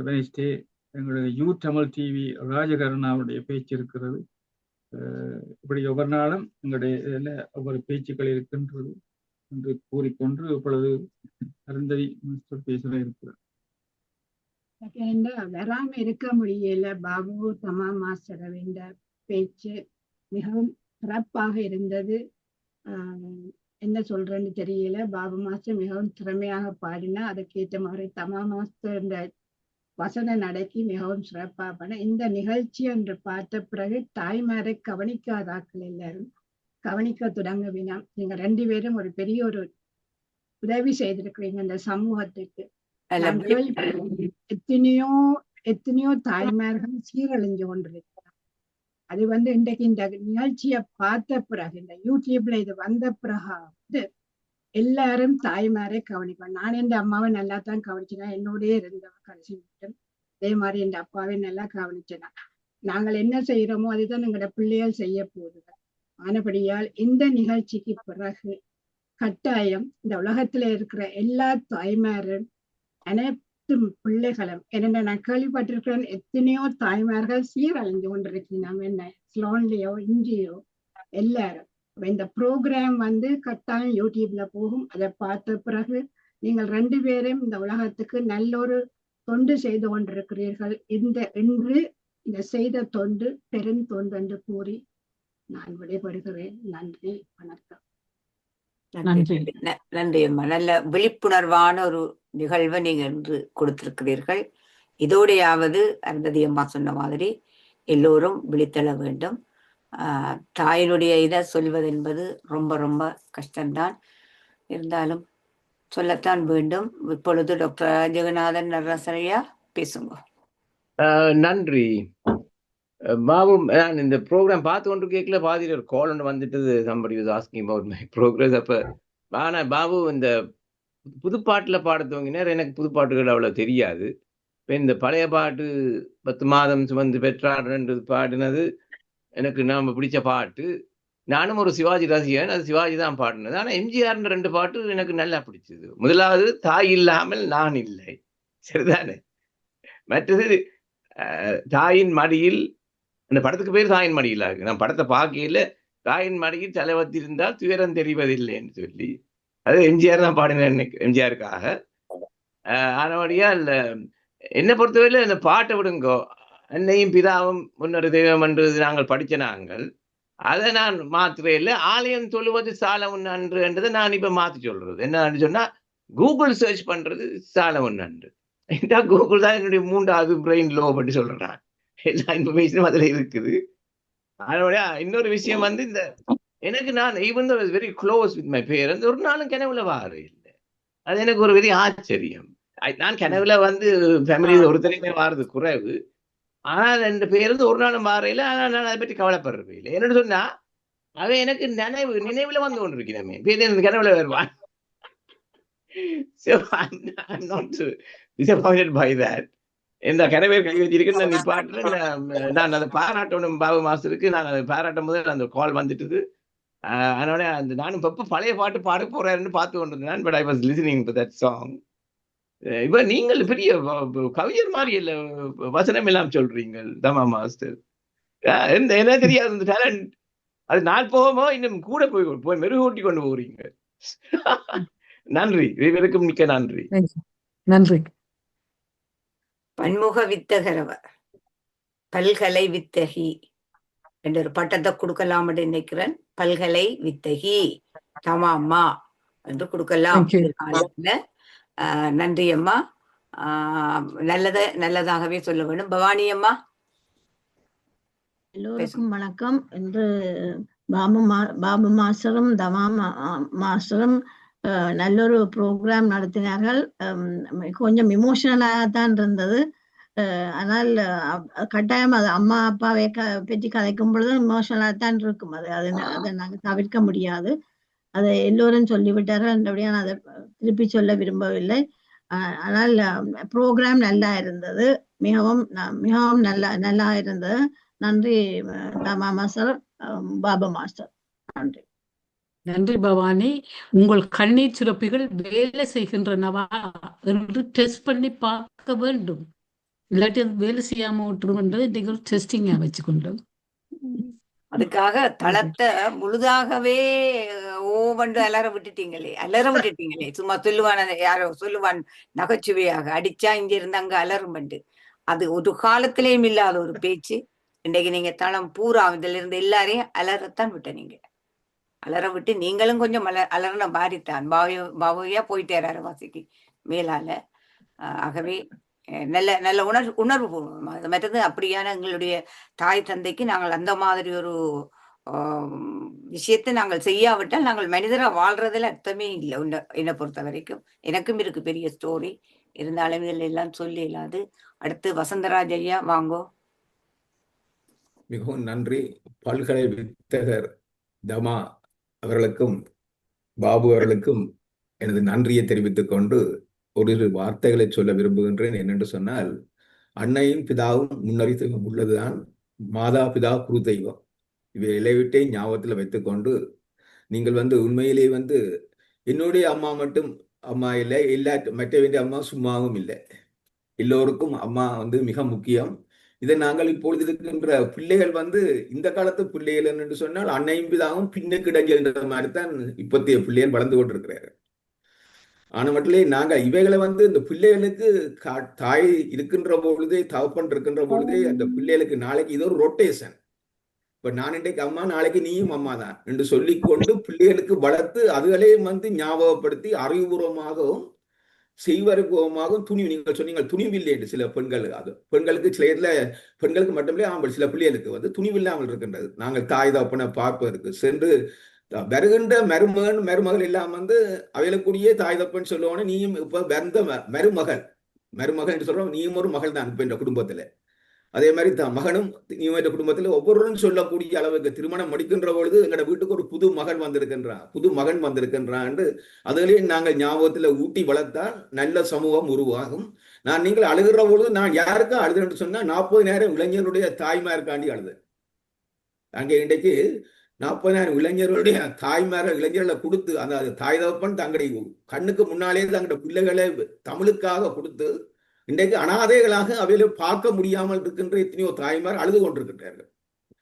வெனிஸ்டே எங்களுடைய யூ தமிழ் டிவி ராஜகருணாவுடைய பேச்சு இருக்கிறது. இப்படி ஒவ்வொரு நாளும் எங்களுடைய ஒவ்வொரு பேச்சுக்கள் இருக்கின்றது என்று கூறிக்கொண்டு இப்பொழுது அருந்ததி பேச இருக்கிறார். வராம இருக்க முடியல. பாபு தமா மாஸ்டர் பேச்சு மிகவும் சிறப்பாக இருந்தது. என்ன சொல்றேன்னு தெரியல. பாபு மாஸ்டர் மிகவும் திறமையாக பாடினா, அதுக்கேற்ற மாதிரி தமா மாஸ்டர் இந்த வசன நடைக்கு மிகவும் சிறப்பாக பண்ண. இந்த நிகழ்ச்சி என்று பார்த்த பிறகு தாய்மாரை கவனிக்காதாக்கள் எல்லாரும் கவனிக்க தொடங்க வேணாம். நீங்க 2 பேரும் ஒரு பெரிய ஒரு உதவி செய்திருக்கிறீங்க இந்த சமூகத்துக்கு. எத்தனையோ தாய்மார்கள் சீரழிஞ்சு கொண்டிருக்கிறார். அது இன்றைக்கு இந்த நிகழ்ச்சியை பார்த்த பிறகு, இந்த யூடியூப்ல இது வந்த பிறகு எல்லாரும் தாய்மாரை கவனிக்கணும். நான் என் அம்மாவை நல்லா தான் கவனிச்சேன், என்னோடய இருந்தவன் கடைசி மட்டும். அதே மாதிரி என் அப்பாவை நல்லா கவனிச்சேன். நாங்கள் என்ன செய்யறோமோ அதுதான் எங்களோட பிள்ளைகள் செய்ய போகுது. ஆனபடியால் இந்த நிகழ்ச்சிக்கு பிறகு கட்டாயம் இந்த உலகத்துல இருக்கிற எல்லா தாய்மாரும் அனைத்து பிள்ளைகளும், என்னென்ன நான் கேள்விப்பட்டிருக்கிறேன், எத்தனையோ தாய்மார்கள் சீரழிஞ்சு கொண்டிருக்கீங்க. என்ன ஸ்லோன்லயோ இஞ்சியோ எல்லாரும் இந்த ப்ரோக்ராம் கட்டாயம் யூடியூப்ல போகும். அதை பார்த்த பிறகு நீங்கள் 2 பேரும் இந்த உலகத்துக்கு நல்ல ஒரு தொண்டு செய்து கொண்டிருக்கிறீர்கள். இன்று இந்த செய்த தொண்டு பெருந்தொண்டு என்று கூறி நான் விடைபெறுகிறேன். நன்றி, வணக்கம். நன்றி அம்மா. நல்ல விழிப்புணர்வான ஒரு நிகழ்வை நீங்க இன்று கொடுத்திருக்கிறீர்கள். இதோடையாவது அருந்ததி அம்மா சொன்ன மாதிரி எல்லோரும் விழித்தெழ வேண்டும். தாயினுடைய இதை சொல்வது என்பது ரொம்ப ரொம்ப கஷ்டம்தான், இருந்தாலும் சொல்லத்தான் வேண்டும். இப்பொழுது டாக்டர் ஜெகநாதன் நடராசனையா பேசுங்க. நன்றி பாபு. நான் இந்த ப்ரோக்ராம் பார்த்து கொண்டு கேட்கல, பாதியில் ஒரு கால் ஒன்று வந்துட்டு somebody was asking about my progress. அப்போ ஆனால் பாபு இந்த புதுப்பாட்டில் பாட துவங்கினார். எனக்கு புதுப்பாட்டுகள் அவ்வளோ தெரியாது. இப்போ இந்த பழைய பாட்டு 10 மாதம் சுமந்து பெற்றார் பாடினது எனக்கு நாம பிடிச்ச பாட்டு. நானும் ஒரு சிவாஜி ரசிகன், அது சிவாஜி தான் பாடினது. ஆனால் எம்ஜிஆர் 2 பாட்டு எனக்கு நல்லா பிடிச்சது. முதலாவது தாய் இல்லாமல் நான் இல்லை, சரிதானே? மற்றது தாயின் மடியில், அந்த படத்துக்கு பேர் தாயின் மடியில் இருக்கு. நான் படத்தை பார்க்கையில தாயின் மடியில் தலைவத்திருந்தால் துயரம் தெரிவதில்லைன்னு சொல்லி, அது எம்ஜிஆர் தான் பாடினேன் எம்ஜிஆருக்காக. ஆனபடியால் என்னை பொறுத்தவரையில் அந்த பாட்டை விடுங்கோ, அன்னையும் பிதாவும் முன்னொரு தெய்வம் என்று நாங்கள் படித்த நாங்கள், அதை நான் மாத்திரே இல்லை. ஆலயம் தொழுவது சாலமுன் அன்று என்றதை நான் இப்போ மாற்றி சொல்றது என்னன்னு சொன்னா, கூகுள் சர்ச் பண்றது சாலமுன் அன்று. கூகுள் தான் என்னுடைய 3வது பிரெயின் லோ பற்றி சொல்றேன். எல்லா இன்ஃபர்மேஷனும் அதுல இருக்குது. அதோட இன்னொரு விஷயம் இந்த எனக்கு நான் even very close with my parents, ஒரு நாளும் கனவுல வார இல்லை. அது எனக்கு ஒரு பெரிய ஆச்சரியம். நான் கனவுல ஃபேமிலி ஒருத்தரையுமே வாரது குறைவு. ஆனால் 2 பேருந்து ஒரு நாளும் வாரையில. ஆனால் நான் அதை பற்றி கவலைப்படுறது இல்லை. என்னன்னு சொன்னா, அவன் எனக்கு நினைவுல வந்து கொண்டிருக்கிறேன். பேர் கனவுல வருவான். So I'm not disappointed by that. இந்த கனவேர் கை வச்சிருக்கேன்னு நான் நிப்பாட்டுல நான் அதை பாராட்டணும் பாபு மாஸ்டருக்கு. நான் அதை பாராட்டும் போது அந்த கால் வந்துட்டுது. அதனால நானும் இப்போ பழைய பாட்டு பாட போறாருன்னு பார்த்து கொண்டிருந்தேன். But I was listening to that song. இப்ப நீங்கள் பெரிய கவிஞர் மாதிரி இல்ல வசனம் எல்லாம் சொல்றீங்க தமா மாஸ்டர். என்ன தெரியாது இந்த டேலண்ட். அது நாள் போகுமோ இன்னும் கூட போய் மெருகூட்டி கொண்டு போறீங்க. நன்றி, இவருக்கும் மிக்க நன்றி. நன்றி. பன்முக வித்தகரவர், பல்கலை வித்தகி என்ற ஒரு பட்டத்தை கொடுக்கலாம் என்று நினைக்கிறேன். பல்கலை வித்தகி தமா அம்மா என்று கொடுக்கலாம். நன்றி அம்மா. நல்லதாகவே சொல்ல வேண்டும். பவானி அம்மா. எல்லோருக்கும் வணக்கம். என்று பாபு மாஸ்டரும் தமா மாஸ்டரும் நல்லொரு ப்ரோக்ராம் நடத்தினார்கள். கொஞ்சம் இமோஷனலாக தான் இருந்தது. ஆனால் கட்டாயம் அது அம்மா அப்பாவை பற்றி கதைக்கும் பொழுது இமோஷனலாக தான் இருக்கும். அதை நாங்கள் தவிர்க்க முடியாது. அதை எல்லோரும் சொல்லிவிட்டார்கள், என்றபடியாக நான் அதை திருப்பி சொல்ல விரும்பவில்லை. ஆனால் ப்ரோக்ராம் நல்லா இருந்தது, மிகவும் மிகவும் நல்லா இருந்தது. நன்றி தமா மாஸ்டர், பாபா மாஸ்டர், நன்றி. நன்றி பவானி. உங்கள் கண்ணீர் சுரப்பிகள் வேலை செய்கின்றனவா என்று டெஸ்ட் பண்ணி பார்க்க வேண்டும். இல்லாட்டி அது வேலை செய்யாம விட்டுரும் என்று நீங்கள் டெஸ்டிங்கா வச்சுக்கொண்டு அதுக்காக தளத்தை முழுதாகவே ஓவண்டு அலற விட்டுட்டீங்களே. சும்மா சொல்லுவான், யாரோ சொல்லுவான் நகைச்சுவையாக, அடிச்சா இங்க இருந்து அங்க அலறும் பண்டு. அது ஒரு காலத்திலேயும் இல்லாத ஒரு பேச்சு. இன்றைக்கு நீங்க தளம் பூரா இதுல இருந்து எல்லாரையும் அலறத்தான் விட்ட. நீங்க அலற விட்டு நீங்களும் கொஞ்சம் அலறின மாறித்தான். பாவையா போயிட்டாரு அரவாசிக்கு மேலால. ஆகவே நல்ல நல்ல உணர்வு பூர்வம். அது மற்றது அப்படியான எங்களுடைய தாய் தந்தைக்கு நாங்கள் அந்த மாதிரி ஒரு விஷயத்தை நாங்கள் செய்யாவிட்டால் நாங்கள் மனிதரா வாழ்றதுல அர்த்தமே இல்லை. என்னை பொறுத்த வரைக்கும் எனக்கும் இருக்கு பெரிய ஸ்டோரி, இருந்தாலும் இதில் எல்லாம் சொல்லி இல்லாது. அடுத்து வசந்தராஜ் ஐயா வாங்கோ. மிகவும் நன்றி. பல்கலை வித்தகர் தமா அவர்களுக்கும் பாபு அவர்களுக்கும் எனது நன்றியை தெரிவித்துக் கொண்டு ஒரு வார்த்தைகளை சொல்ல விரும்புகின்றேன். என்னென்று சொன்னால், அன்னையும் பிதாவும் முன்னறி தெய்வம் உள்ளதுதான், மாதா பிதா குரு தெய்வம். இவை இலைவிட்டே ஞாபகத்தில் வைத்துக்கொண்டு, நீங்கள் உண்மையிலே என்னுடைய அம்மா மட்டும் அம்மா இல்லை, மற்ற வேண்டிய அம்மா சும்மாவும் இல்லை. எல்லோருக்கும் அம்மா மிக முக்கியம். இதை நாங்கள் இப்பொழுது இருக்கின்ற பிள்ளைகள் இந்த காலத்து பிள்ளைகள் என்று சொன்னால் அன்னையும் பிதாவும் பின்னுக்கு இடைஞ்சல்ன்ற மாதிரி தான் இப்போத்தைய பிள்ளைகள் வளர்ந்து கொண்டிருக்கிறார்கள். ஆனா மட்டும் நாங்கள் இவைகளை இந்த பிள்ளைகளுக்கு தாய் இருக்கின்ற பொழுதே, தகப்பன் இருக்கின்ற பொழுதே அந்த பிள்ளைகளுக்கு நாளைக்கு இது ஒரு ரொட்டேஷன். இப்ப நான் இன்றைக்கு அம்மா, நாளைக்கு நீயும் அம்மா தான் என்று சொல்லிக்கொண்டு பிள்ளைகளுக்கு வளர்த்து அதுகளே ஞாபகப்படுத்தி அறிவுபூர்வமாகவும் செய்வருபூர்வமாகவும் நீங்கள் சொன்னீங்க துணிவில்லை என்று சில பெண்கள், அது பெண்களுக்கு சில இடத்துல பெண்களுக்கு மட்டுமில்லை ஆம்பல் சில பிள்ளைகளுக்கு துணிவில்லாமல் இருக்கின்றது. நாங்கள் தாய் தகப்பனை பார்ப்பதற்கு சென்று வருகின்ற மருமகள் எல்லாம் அவைகளுக்குரிய தாய் தப்பன்னு சொல்லுவோன்னு, நீயும் இப்ப வந்த மருமகள் என்று சொல்றோம், நீயும் ஒரு மகள் தான் இப்ப இந்த குடும்பத்துல. அதே மாதிரி மகனும் நீயும் என்ற குடும்பத்துல ஒவ்வொருவரும் சொல்லக்கூடிய அளவுக்கு திருமணம் முடிக்கின்ற பொழுது எங்களோட வீட்டுக்கு ஒரு புது மகன் வந்திருக்கின்றான் என்று அதிலேயே நாங்கள் ஞாபகத்துல ஊட்டி வளர்த்தால் நல்ல சமூகம் உருவாகும். நீங்கள் அழுகிற பொழுது நான் யாருக்கும் அழுதுன்னு சொன்னா 40,000 இளைஞருடைய தாய்மாருக்காண்டி அழுது. அங்கே இன்றைக்கு 40,000 இளைஞர்களுடைய இளைஞர்களை கொடுத்து, அந்த தாய் தகப்பன் தங்களுடைய கண்ணுக்கு முன்னாலே தங்களுடைய பிள்ளைகளை தமிழுக்காக கொடுத்து இன்றைக்கு அனாதைகளாக அவைகளை பார்க்க முடியாமல் இருக்கின்ற எத்தனையோ தாய்மார் அழுது கொண்டிருக்கின்றார்கள்.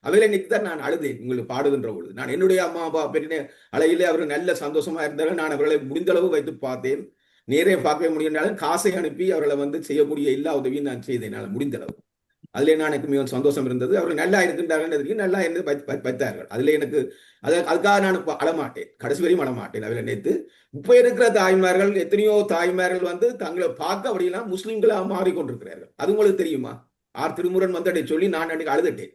அவையில இன்னைக்கு தான் நான் அழுதேன் உங்களுக்கு பாடுகின்ற பொழுது. நான் என்னுடைய அம்மா அப்பா பெரிய அழகிலே அவர்கள் நல்ல சந்தோஷமா இருந்தாலும் நான் அவர்களை முடிந்தளவு வைத்து பார்த்தேன். நேரே பார்க்க முடியாலும் காசை அனுப்பி அவர்களை செய்யக்கூடிய எல்லா உதவியும் நான் செய்தேன் என்னால் முடிந்தளவு. அதுல எனக்கு மிகவும் சந்தோஷம் இருந்தது. அவர்கள் நல்லா இருக்கின்றார்கள், நல்லா இருந்து வைத்தார்கள். அதுல எனக்கு அதுக்காக நான் அழமாட்டேன், கடைசி வரையும் அழமாட்டேன். அதில் நினைத்து இப்ப இருக்கிற தாய்மார்கள், எத்தனையோ தாய்மார்கள் தங்களை பார்க்க அப்படியெல்லாம் முஸ்லிம்களாக மாறிக்கொண்டிருக்கிறார்கள். அது உங்களுக்கு தெரியுமா? திருமுருகன் வந்தடை சொல்லி நான் அன்னைக்கு அழுதுட்டேன்.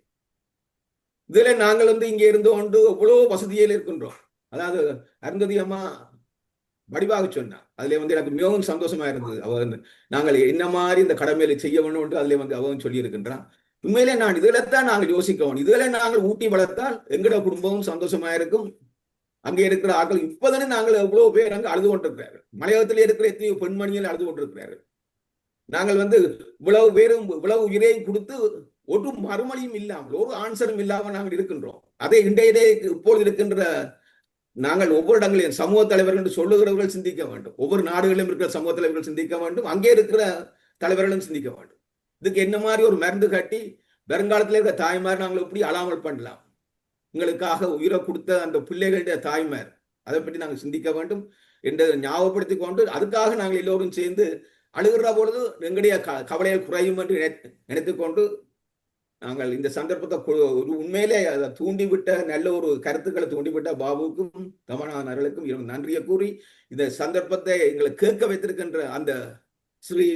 இதுல நாங்கள் இங்க இருந்து கொண்டு எவ்வளவு வசதியில் இருக்கின்றோம். அதாவது அருந்ததி அம்மா வடிவாக சொன்னா, அதுல எனக்கு மிகவும் சந்தோஷமா இருந்தது. அவ நாங்கள் என்ன மாதிரி இந்த கடமையில செய்ய வேணும் அதுல அவன் சொல்லி இருக்கின்றான். உண்மையிலே நான் இதுலத்தான் நாங்கள் யோசிக்கணும். இதுல நாங்கள் ஊட்டி வளர்த்தால் எங்கட குடும்பமும் சந்தோஷமா இருக்கும். அங்கே இருக்கிற ஆட்கள் இப்பதானே நாங்கள் எவ்வளவு பேர் அங்க அழுது கொண்டிருக்கிறார்கள். மலையகத்திலே இருக்கிற எத்தனையோ பெண்மணிகள் அழுது கொண்டிருக்கிறார்கள். நாங்கள் இவ்வளவு பேரும் இவ்வளவு உயிரையும் கொடுத்து ஒரு மறுமொழியும் இல்லாமல், ஒரு ஆன்சரும் இல்லாமல் நாங்கள் இருக்கின்றோம். அதே இன்றைய இப்பொழுது இருக்கின்ற நாங்கள் ஒவ்வொரு இடங்களையும் சமூக தலைவர்கள் என்று சொல்லுகிறவர்கள் சிந்திக்க வேண்டும். ஒவ்வொரு நாடுகளிலும் இருக்கிற சமூக தலைவர்கள் சிந்திக்க வேண்டும். அங்கே இருக்கிற தலைவர்களும் சிந்திக்க வேண்டும். இதுக்கு என்ன மாதிரி ஒரு மருந்து கட்டி வருங்காலத்தில் இருக்கிற தாய்மார் நாங்கள் எப்படி அழாமல் பண்ணலாம், எங்களுக்காக உயிரை கொடுத்த அந்த பிள்ளைகளுடைய தாய்மார், அதை பற்றி நாங்கள் சிந்திக்க வேண்டும் என்று ஞாபகப்படுத்திக் கொண்டு, அதுக்காக நாங்கள் எல்லோரும் சேர்ந்து அழுகிற பொழுது எங்களுடைய கவலையை குறையும் என்று நினைத்துக்கொண்டு நாங்கள் இந்த சந்தர்ப்பத்தை உண்மையிலே அதை தூண்டிவிட்ட நல்ல ஒரு கருத்துக்களை தூண்டிவிட்ட பாபுவுக்கும் தமனானர்களுக்கும் நன்றியை கூறி, இந்த சந்தர்ப்பத்தை எங்களை கேட்க வைத்திருக்கின்ற அந்த ஸ்ரீ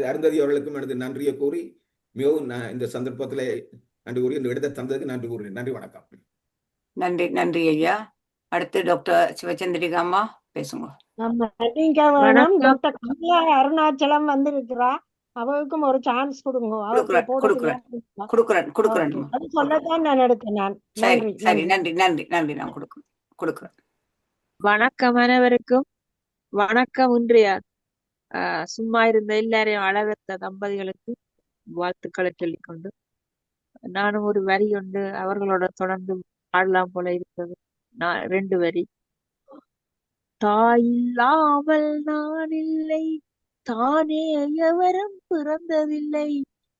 அருந்ததி அவர்களுக்கும் எனது நன்றியை கூறி மிகவும் இந்த சந்தர்ப்பத்திலே நன்றி கூறி இந்த இடத்தை தந்ததுக்கு நன்றி கூறுகிறேன். நன்றி, வணக்கம். நன்றி நன்றி ஐயா. அடுத்து டாக்டர் சிவச்சந்திரிகா அம்மா பேசுங்க. டாக்டர் அருணாச்சலம் வந்திருக்கிறா. அவருக்கும் ஒரு சான்ஸ் கொடுங்க. அவருக்கு கொடுக்குறேன் போட கொடுக்குறேன் தெரியாம கொடுக்குறேன் ஓகே, கொடுக்குறேன்மா. அது சொல்லத்தான் நான் எடுத்தேன். நான் சரி நன்றி சரி, நன்றி. நன்றி நன்றி நன்றி, நான் கொடுக்குறேன். வணக்கம் அனைவருக்கும். வணக்கம். இன்றைய சும்மா இருந்த எல்லாரையும் அளவெத்த தம்பதிகளுக்கு வாழ்த்துக்களை சொல்லிக்கொண்டு நானும் ஒரு வரி உண்டு அவர்களோட தொடர்ந்து ஆடலாம் போல இருக்கிறது. நான் 2 வரி. தாயில்லாமல் நான் இல்லை, தானே எவரும் பிறந்ததில்லை,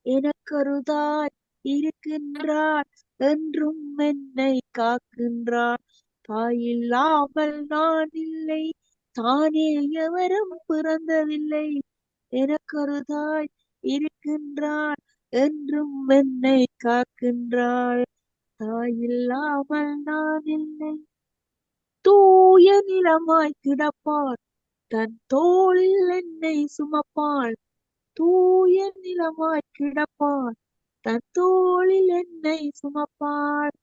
எனக்கொரு தாய் இருக்கின்றாள், என்றும் என்னை காக்கின்றாள். தாயில்லாமல் நான் இல்லை, தானே எவரும் பிறந்ததில்லை, எனக்கொரு தாய் இருக்கின்றாள், என்றும் என்னை காக்கின்றாள். தாயில்லாமல் நான் இல்லை. தூய நிலமாய் கிடப்பாள், தன் தோளில் என்னை சுமப்பாள். தூய நிலமாய் கிடப்பாள், தன் தோளில் என்னை சுமப்பாள்.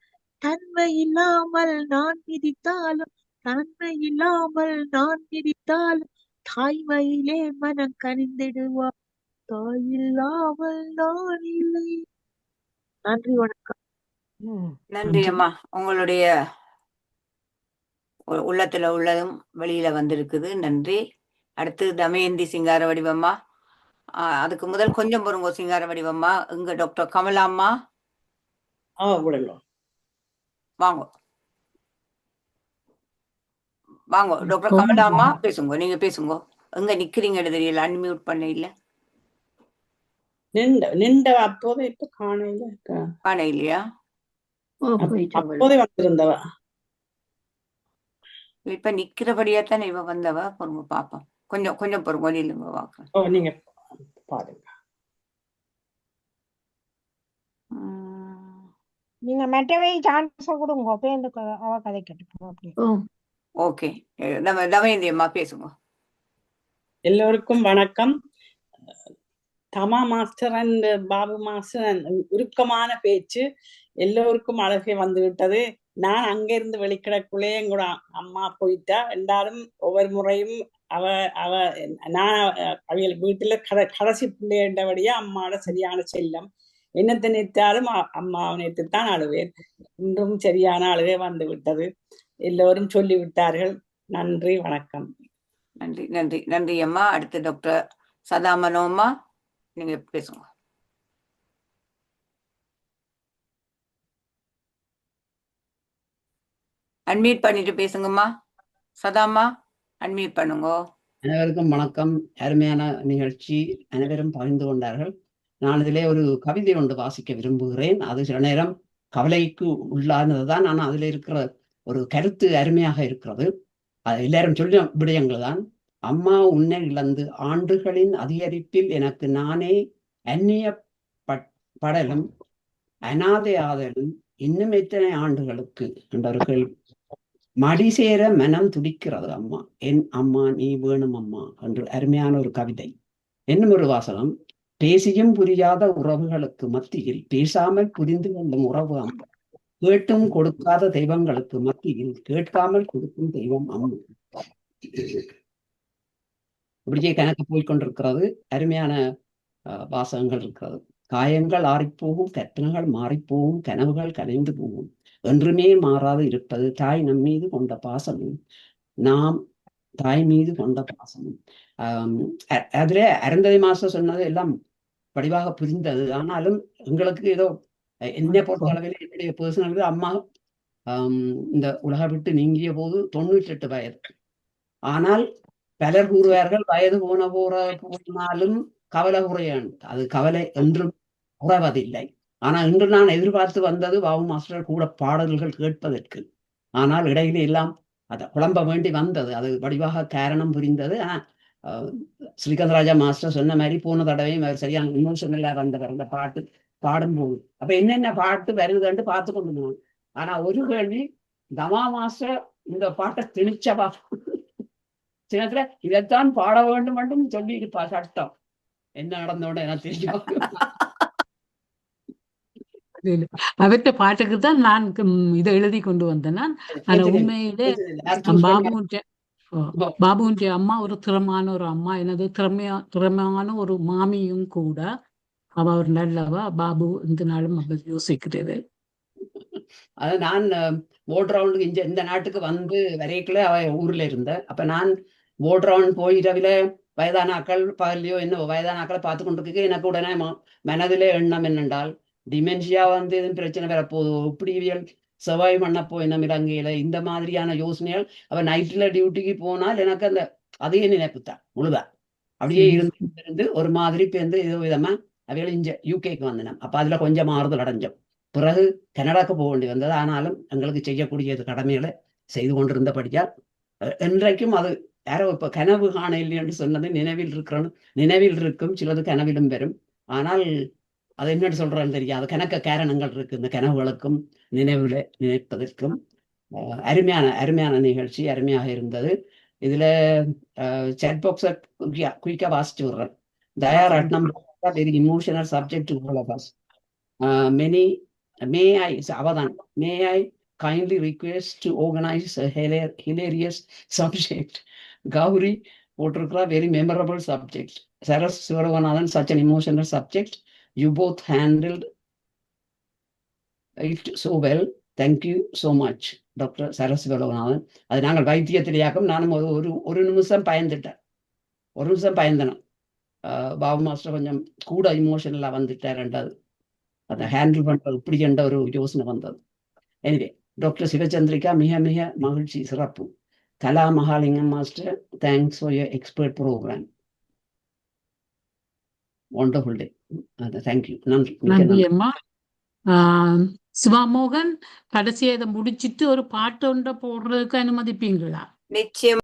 தன்மை இல்லாமல் நான் மிதித்தாலும், தன்மை இல்லாமல் நான் மிதித்தாலும், தாய்மையிலே மனம் கனிந்திடுவாள். தாயில்லாமல் நான் இல்லை. நன்றி, வணக்கம். நன்றி அம்மா. உங்களுடைய உள்ளத்துல உள்ளதும் வெளியில வந்திருக்குது. நன்றி. அடுத்து தமயந்தி சிங்கார வடிவம்மா. அதுக்கு முதல் கொஞ்சம் பொறுங்க சிங்கார வடிவம்மா. இங்க டாக்டர் கமலா அம்மா வாங்க வாங்க. டாக்டர் கமலா அம்மா பேசுங்க, நீங்க பேசுங்க. எங்க நிக்கிறீங்க தெரியல, அன்மியூட் பண்ண இல்ல. நின்ற அப்போதே இப்ப காண இல்லையா? அப்போதே வந்திருந்தவ இப்ப நிக்கிறபடியா தானே இவ வந்தவ. பொறுங்க பாப்போம். கொஞ்சம் கொஞ்சம் பொறுங்க, இல்லைங்க வாக்க. நீங்க பாருங்க. நீங்க மற்றவை சான்ஸ் கொடுங்க, பேருந்து அவ கதை கேட்டு. ஓகே, தமயந்தி அம்மா பேசுங்க. எல்லோருக்கும் வணக்கம். தமா மாஸ்டர் அண்ட் பாபு மாஸ்டர் உருக்கமான பேச்சு எல்லோருக்கும் அழகே வந்து விட்டது. நான் அங்கிருந்து வெளிக்கிடக்குள்ளே எங்களோட அம்மா போயிட்டா. எல்லாரும் ஒவ்வொரு முறையும் நான் அவள் வீட்டுல கடைசி பிள்ளைண்டபடியா அம்மாவோட சரியான செல்லம். என்னத்தை நினைத்தாலும் அம்மாவை நினைத்துத்தான் அழுவேன். இன்றும் சரியான அழுவே வந்து விட்டது. எல்லோரும் சொல்லி விட்டார்கள். நன்றி, வணக்கம். நன்றி நன்றி நன்றி அம்மா. அடுத்து டாக்டர் சதாமனோம்மா, நீங்க பேசுங்க. அன்மியூட் பண்ணிட்டு பேசுங்கம்மா. சதாம்மா அன்மியூட் பண்ணுங்க. அனைவருக்கும் வணக்கம். அருமையான நிகழ்ச்சி, அனைவரும் பகிர்ந்து கொண்டார்கள். நான் இதிலே ஒரு கவிதை ஒன்று வாசிக்க விரும்புகிறேன். அது சில நேரம் கவலைக்கு உள்ளானதுதான், ஆனால் அதில் இருக்கிற ஒரு கருத்து அருமையாக இருக்கிறது. அது எல்லாரும் சொல்ல விடயங்கள் தான். அம்மா உன்னை இழந்து ஆண்டுகளின் அதிகரிப்பில் எனக்கு நானே அந்நிய படலும் அனாதை ஆதலும் இன்னும் எத்தனை ஆண்டுகளுக்கு என்றவர்கள் மடி சேர மனம் துடிக்கிறது அம்மா, என் அம்மா நீ வேணும் அம்மா என்று அருமையான ஒரு கவிதை. இன்னும் ஒரு வாசகம், பேசியும் புரியாத உறவுகளுக்கு மத்தியில் பேசாமல் புரிந்து கொள்ளும் உறவு அம்மா, கேட்டும் கொடுக்காத தெய்வங்களுக்கு மத்தியில் கேட்காமல் கொடுக்கும் தெய்வம் அம்மா. இப்படியே கணக்கு போய்கொண்டிருக்கிறது. அருமையான வாசகங்கள் இருக்கிறது. காயங்கள் ஆறிப்போகும், கற்பனைகள் மாறிப்போகும், கனவுகள் கலைந்து போகும், என்றுமே மாறாது இருப்பது தாய் நம் மீது கொண்ட பாசமும் நாம் தாய் மீது கொண்ட பாசமும். அதுல அருந்ததி மாஸ்டர் சொன்னது எல்லாம் வடிவாக புரிந்தது. ஆனாலும் எங்களுக்கு ஏதோ என்னை பொறுத்த அளவில் என்னுடைய பர்சனல் அம்மா இந்த உலக விட்டு நீங்கிய போது 98 வயது. ஆனால் பலர் கூறுவார்கள் வயது போனாலும் கவலை குறையான். அது கவலை என்றும் குறைவதில்லை. ஆனால் இன்று நான் எதிர்பார்த்து வந்தது பாபு மாஸ்டர் கூட பாடல்கள் கேட்பதற்கு. ஆனால் இடையில எல்லாம் அதை குழம்ப வேண்டி வந்தது. அது வடிவாக காரணம் புரிந்தது. ஸ்ரீகாந்த் மாஸ்டர் சொன்ன மாதிரி போன தடவையும் அவர் சரியான இமோஷனலா வந்தவர் அந்த பாட்டு பாடும்போது. அப்ப என்னென்ன பாட்டு வருதுன்னு பார்த்து கொண்டு போகணும். ஆனா ஒரு கேள்வி, தமா மாஸ்டர் இந்த பாட்டை திணிச்சவா சின்னத்துல இதைத்தான் பாட வேண்டும் என்றும் சொல்லி இருப்பா. சட்டம் என்ன நடந்தோட எனக்கு தெரியும். அவற்ற பாட்டுக்கு தான் நான் இதை எழுதி கொண்டு வந்தேன். நான் ஆனா உண்மையிலே பாபுவின் அம்மா ஒரு திறமான ஒரு அம்மா, எனது திறமையான ஒரு மாமியும் கூட. அவ ஒரு நல்லவா. பாபு இந்த நாளும் அப்படி யோசிக்கிறது. அது நான் ஓட் ரவுண்டுக்கு இந்த நாட்டுக்கு வந்து வரைக்குள்ள அவ ஊர்ல இருந்த. அப்ப நான் ஓட் ரவுண்ட் போய் இரவில வயதானாக்கள் பகல்லையோ என்ன வயதானாக்களை பார்த்து கொண்டிருக்க எனக்கு உடனே மனதிலே எண்ணம் என்னென்றால் டிமென்ஷியா வந்து எதுவும் பிரச்சனை வரப்போதோ, இப்படிவியல் சர்வைவ் பண்ண போயினம் இலங்கையில, இந்த மாதிரியான யோசனைகள். அவ நைட்ல டியூட்டிக்கு போனால் எனக்கு அந்த அதே நினைப்புத்தான் முழுதா அப்படியே இருந்து ஒரு மாதிரி பேருந்து ஏதோ விதமா அவைகள் இங்க யூகேக்கு வந்தனம். அப்ப அதுல கொஞ்சம் மாறுதல் அடைஞ்சோம். பிறகு கனடாக்கு போக வேண்டி வந்தது. ஆனாலும் எங்களுக்கு செய்யக்கூடிய கடமைகளை செய்து கொண்டிருந்தபடியால் இன்றைக்கும் அது யாரோ இப்ப கனவு காண இல்லைன்னு சொன்னது நினைவில் இருக்கும், சிலது கனவிலும் வரும். ஆனால் அது என்னன்னு சொல்றான்னு தெரியாது. கணக்க காரணங்கள் இருக்கு இந்த கனவுகளுக்கும் நினைவுல நினைப்பதற்கும். அருமையான நிகழ்ச்சி, அருமையாக இருந்தது. இதுல சாட் பாக்ஸ குயிக்கா வாசிச்சு விடுறேன். Dayaratnam very emotional subject to all of us. May I kindly request to organize a hilarious subject. Gauri போட்டிருக்கிறா very memorable subject. Saras Sivaroganathan, such an emotional subject. You both handled it so well. Thank you so much, Dr. Saras Sivaroganathan. அது நாங்கள் வைத்தியத்திலேயாக்கும் நானும் ஒரு நிமிஷம் பயந்தனம். Babu master கொஞ்சம் கூட இமோஷனலா வந்துட்டார். ரெண்டாவது அதை ஹேண்டில் பண்றது இப்படி என்ற ஒரு யோசனை வந்தது. எனிவே டாக்டர் சிவச்சந்திரிகா மிக மிக மகிழ்ச்சி, சிறப்பு. Kala Mahalingam master, thanks for your expert program. Wonderful day. Thank you. நன்றி அம்மா. சிவாமோகன், கடைசியை இதை முடிச்சிட்டு ஒரு பாட்டு ஒன்றை போடுறதுக்கு அனுமதிப்பீங்களா? நிச்சயம்.